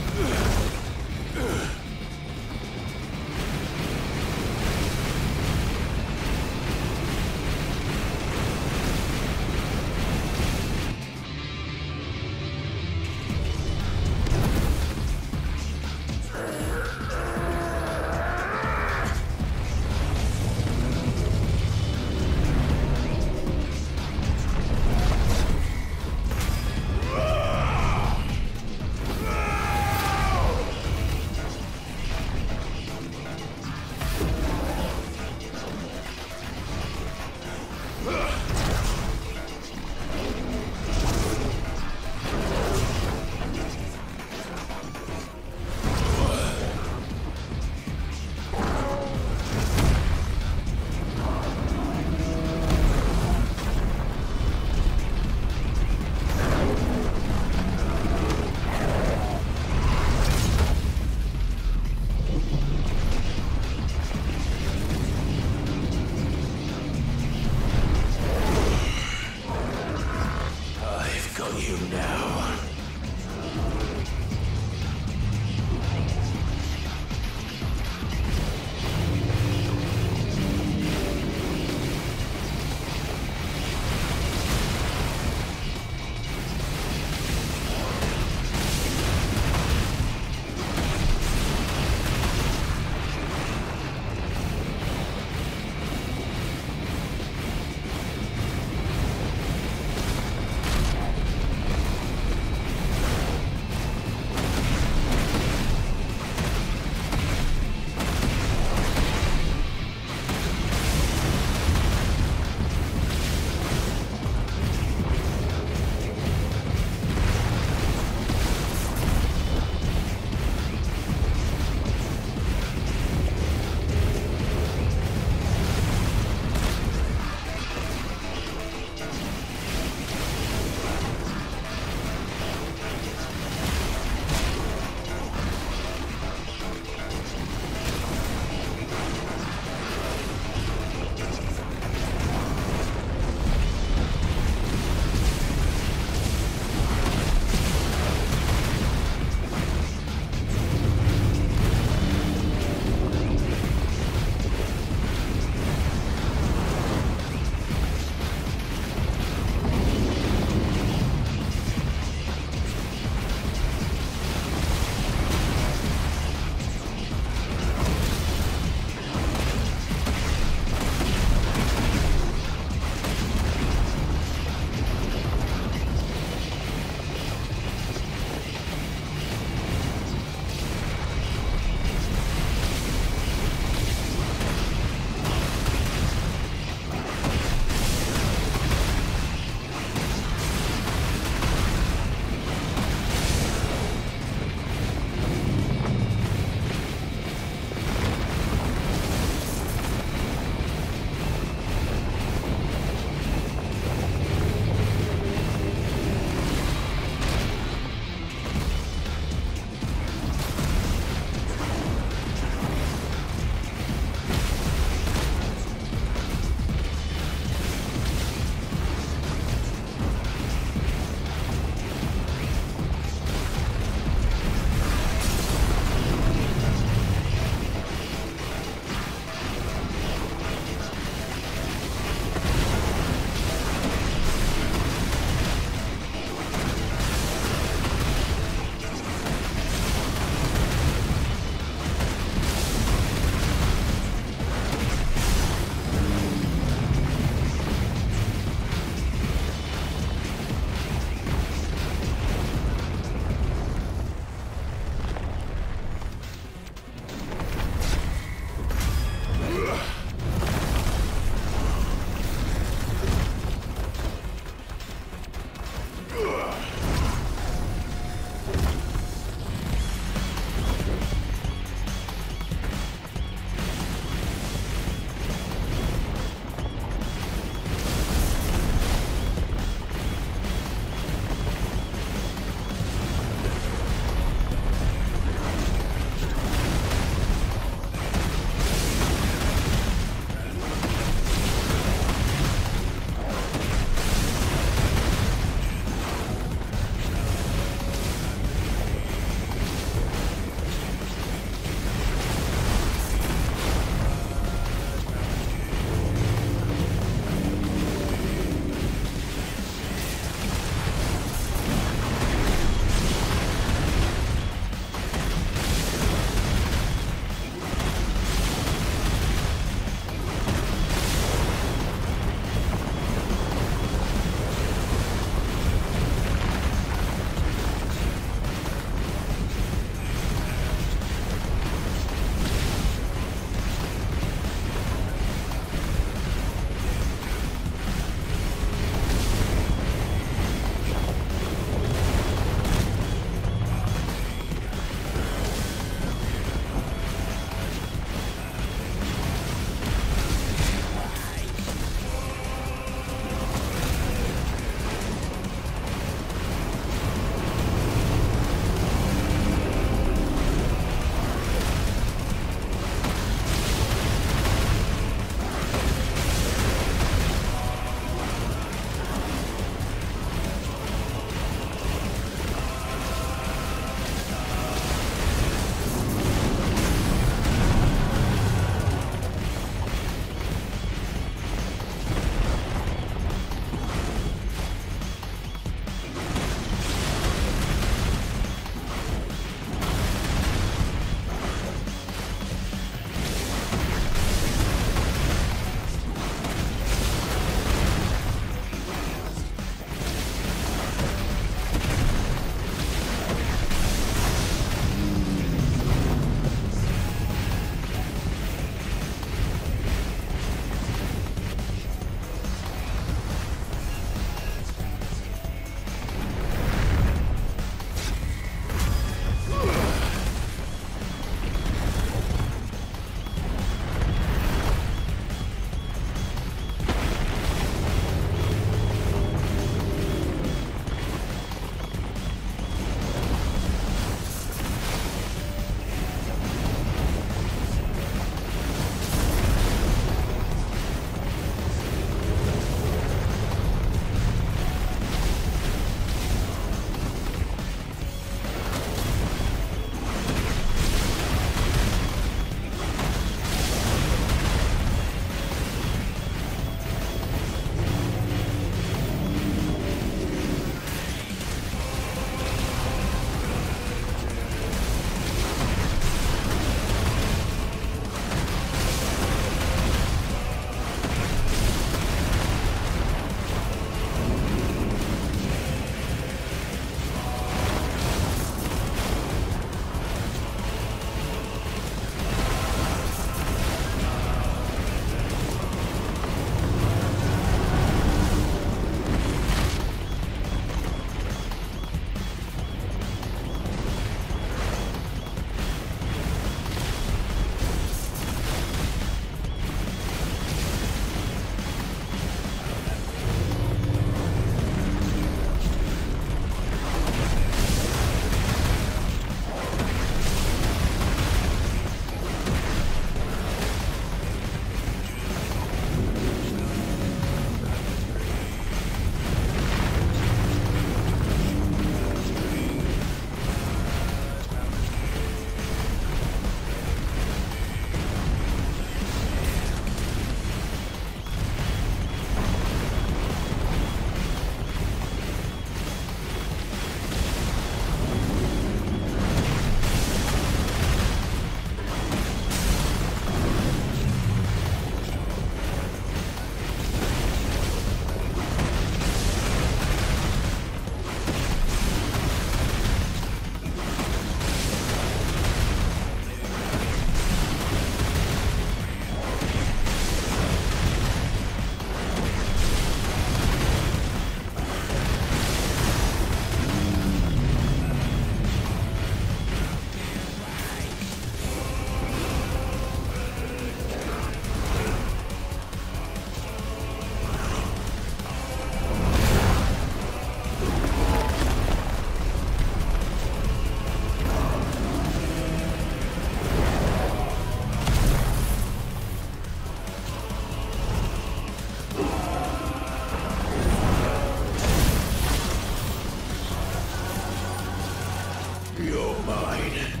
You're mine.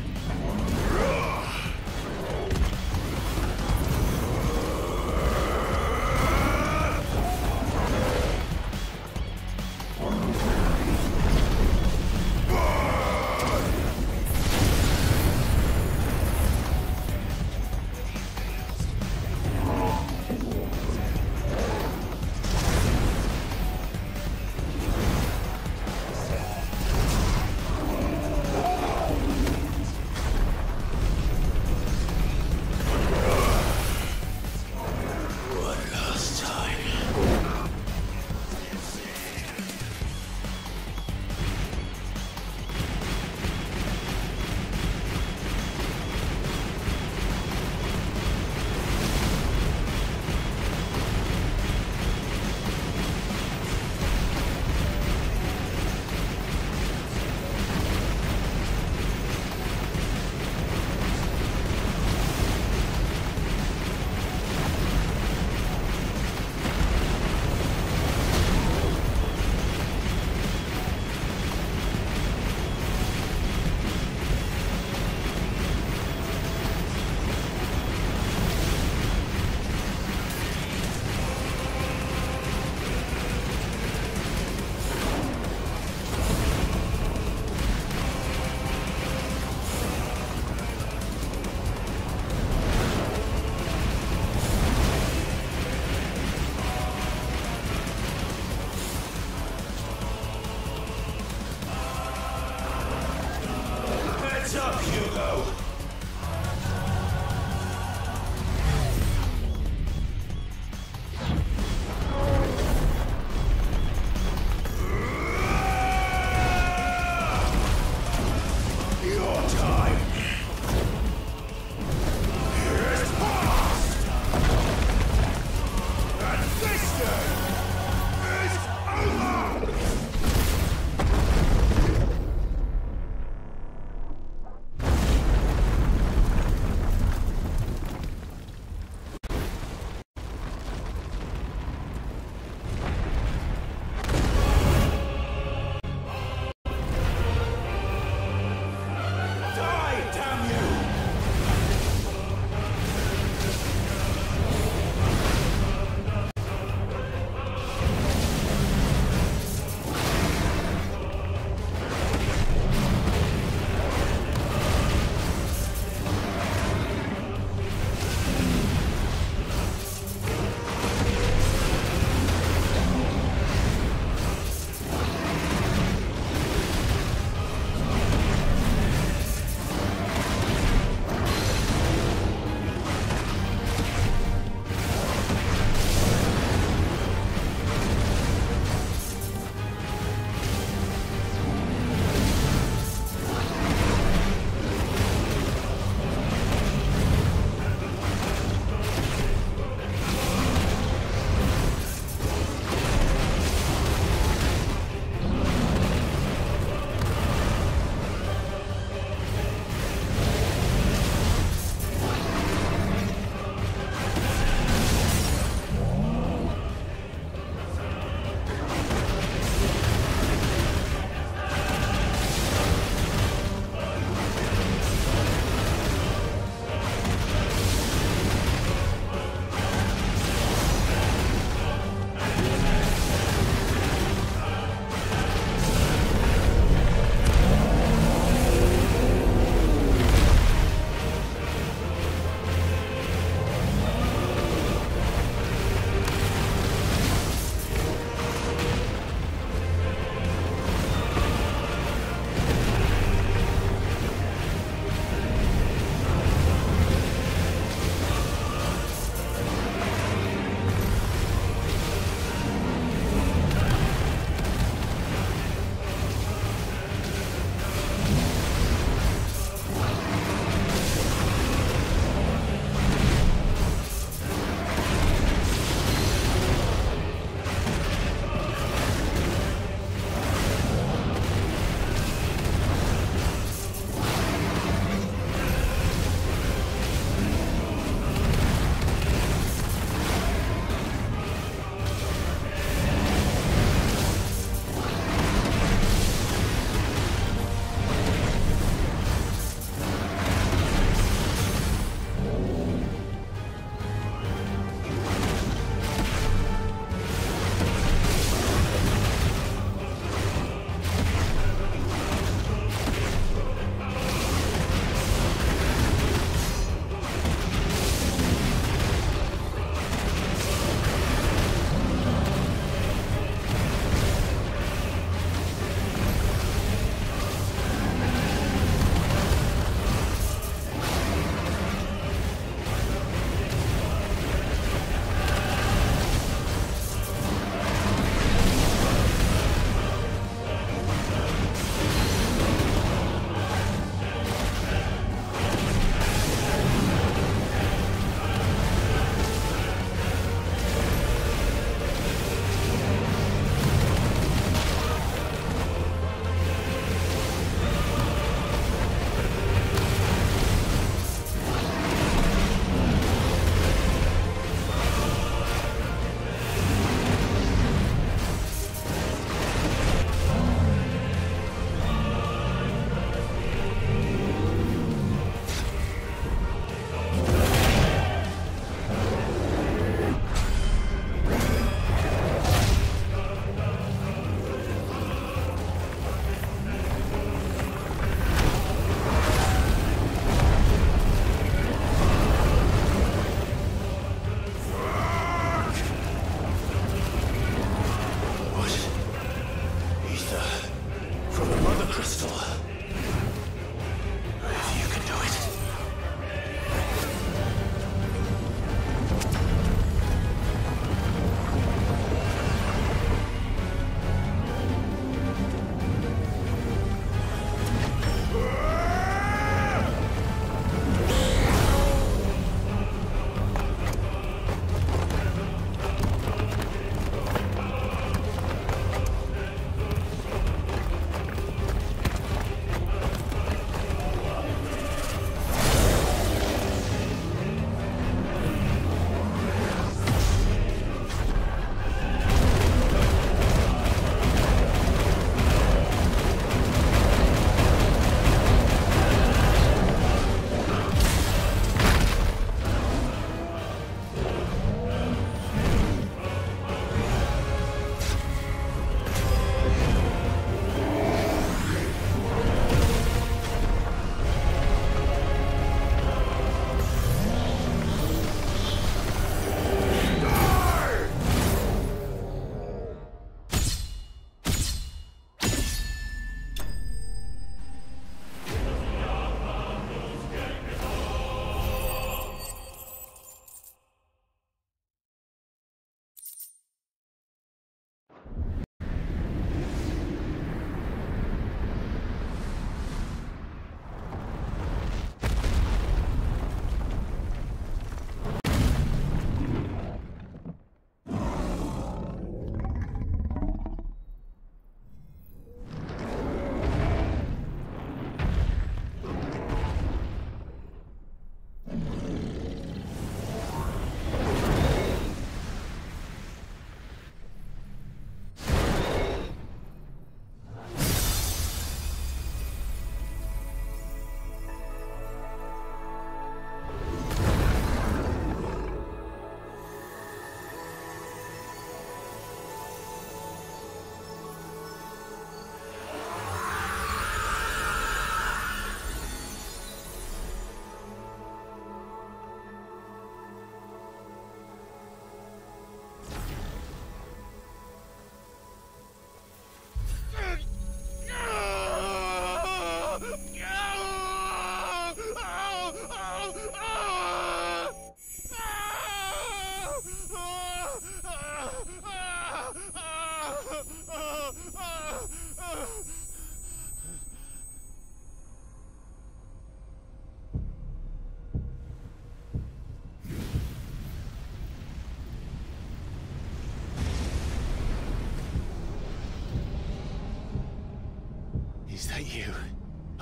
hate you,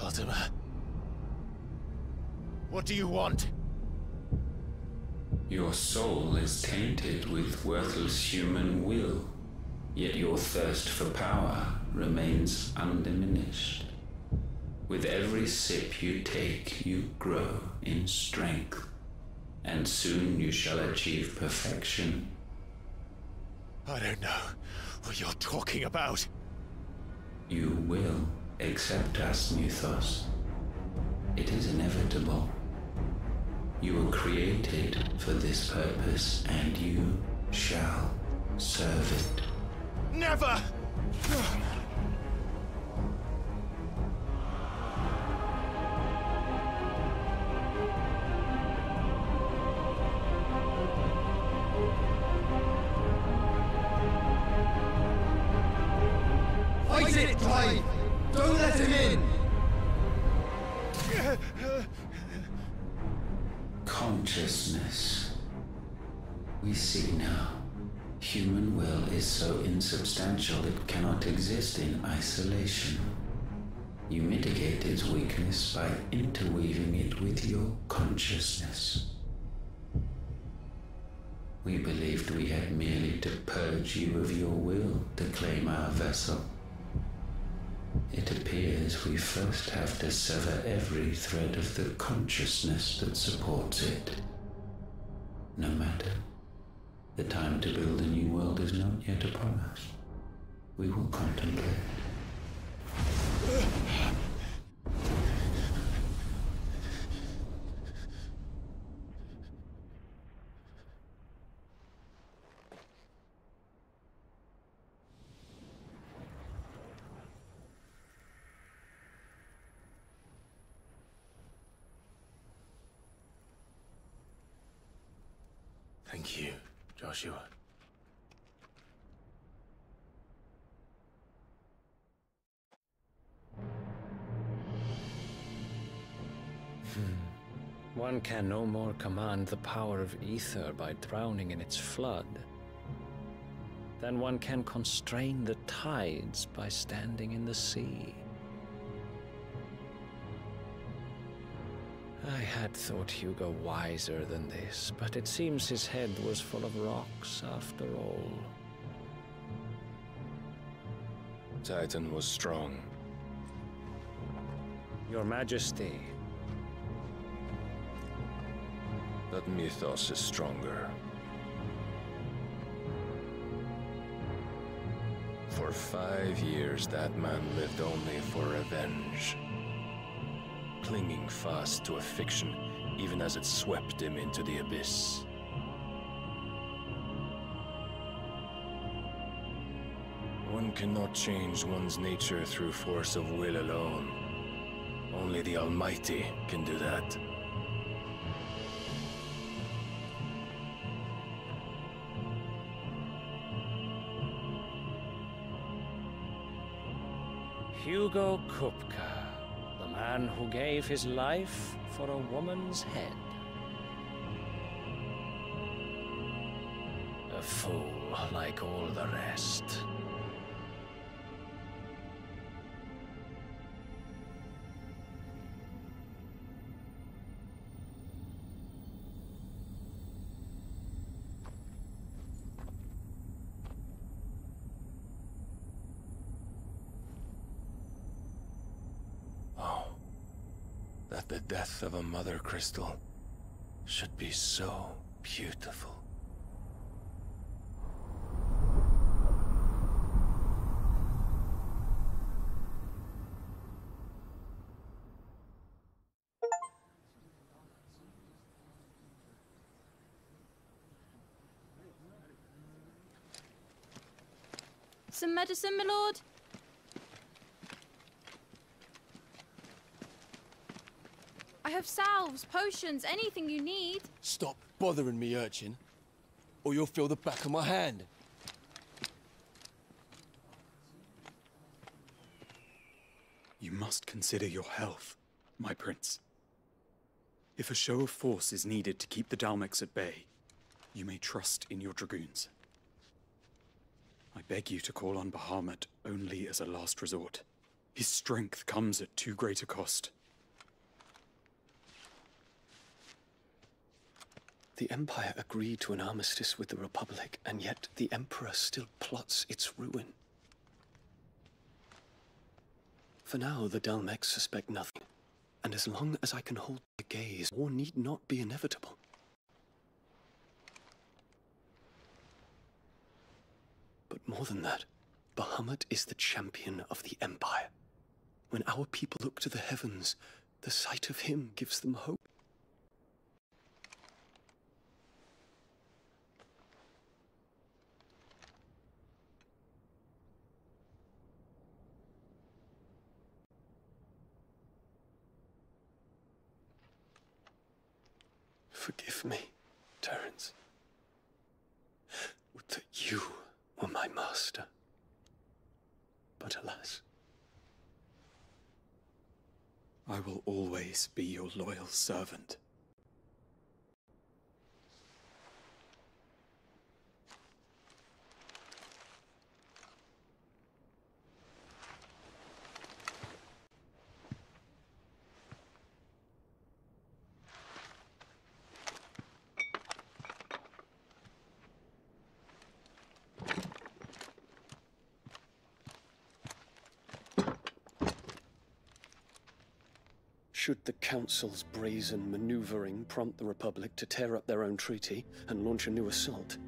Ultima. What do you want? Your soul is tainted with worthless human will, yet your thirst for power remains undiminished. With every sip you take, you grow in strength, and soon you shall achieve perfection. I don't know what you're talking about. You will accept us, Mythos. It is inevitable. You were created for this purpose, and you shall serve it. Never! Fight it, Clive! Don't let him in! Consciousness. We see now. Human will is so insubstantial it cannot exist in isolation. You mitigate its weakness by interweaving it with your consciousness. We believed we had merely to purge you of your will to claim our vessel. It appears we first have to sever every thread of the consciousness that supports it. No matter. The time to build a new world is not yet upon us. We will contemplate. Thank you, Joshua. One can no more command the power of ether by drowning in its flood than one can constrain the tides by standing in the sea. I had thought Hugo wiser than this, but it seems his head was full of rocks after all. Titan was strong. Your Majesty. But Mythos is stronger. For 5 years, that man lived only for revenge. Clinging fast to a fiction, even as it swept him into the abyss. One cannot change one's nature through force of will alone. Only the Almighty can do that. Hugo Kupka, the man who gave his life for a woman's head. A fool like all the rest. That the death of a mother crystal should be so beautiful. Some medicine, my lord? I have salves, potions, anything you need. Stop bothering me, urchin, or you'll feel the back of my hand. You must consider your health, my prince. If a show of force is needed to keep the Dalmex at bay, you may trust in your dragoons. I beg you to call on Bahamut only as a last resort. His strength comes at too great a cost. The Empire agreed to an armistice with the Republic, and yet the Emperor still plots its ruin. For now, the Dalmex suspect nothing, and as long as I can hold the gaze, war need not be inevitable. But more than that, Bahamut is the champion of the Empire. When our people look to the heavens, the sight of him gives them hope. Forgive me, Terence. Would that you were my master. But alas. I will always be your loyal servant. Should the Council's brazen maneuvering prompt the Republic to tear up their own treaty and launch a new assault,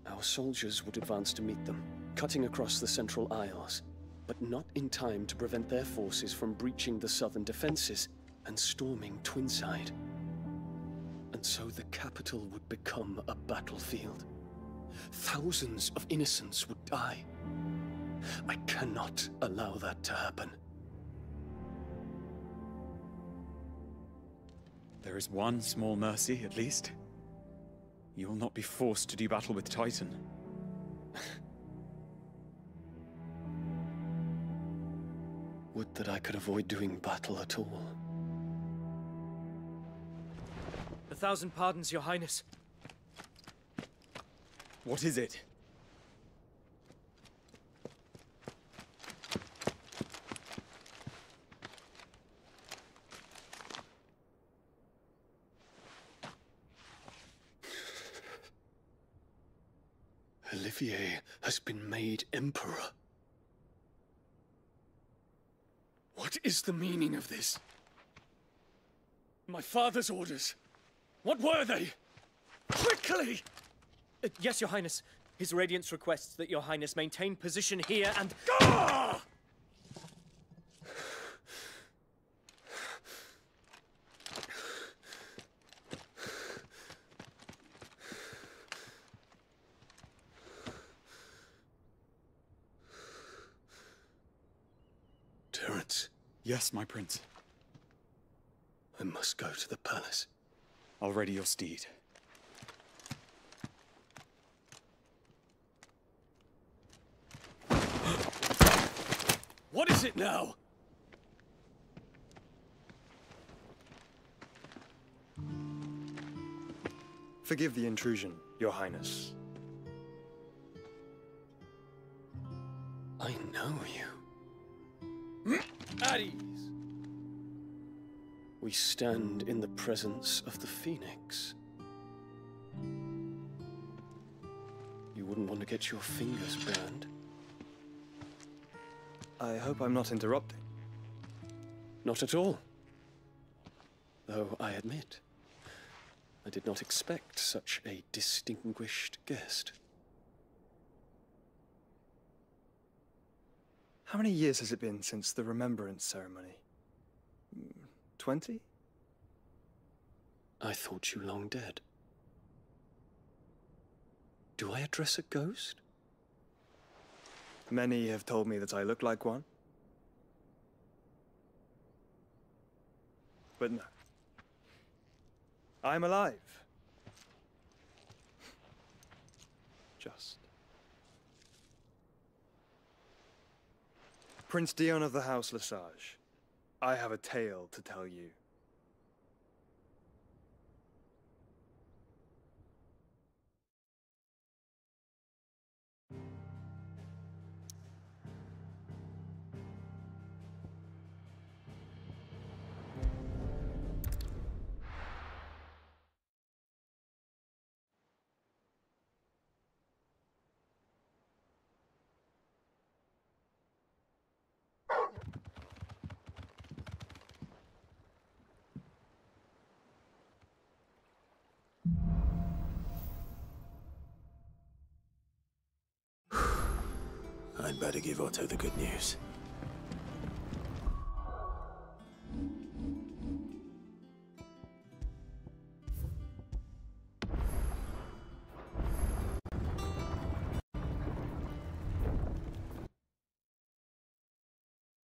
our soldiers would advance to meet them, cutting across the Central Isles, but not in time to prevent their forces from breaching the southern defenses and storming Twinside. And so the capital would become a battlefield. Thousands of innocents would die. I cannot allow that to happen. There is one small mercy, at least. You will not be forced to do battle with Titan. Would that I could avoid doing battle at all. 1,000 pardons, Your Highness. What is it? Olivier has been made Emperor. What is the meaning of this? My father's orders. What were they? Quickly! Yes, Your Highness. His Radiance requests that Your Highness maintain position here and... Gah! Terence. Yes, my prince. I must go to the palace. I'll ready your steed. What is it now? Forgive the intrusion, Your Highness. I know you. At ease. We stand in the presence of the Phoenix. You wouldn't want to get your fingers burned. I hope I'm not interrupting. Not at all. Though I admit, I did not expect such a distinguished guest. How many years has it been since the Remembrance ceremony? 20? I thought you long dead. Do I address a ghost? Many have told me that I look like one. But no. I'm alive. Just. Prince Dion of the House Lesage, I have a tale to tell you. I'd better give Otto the good news.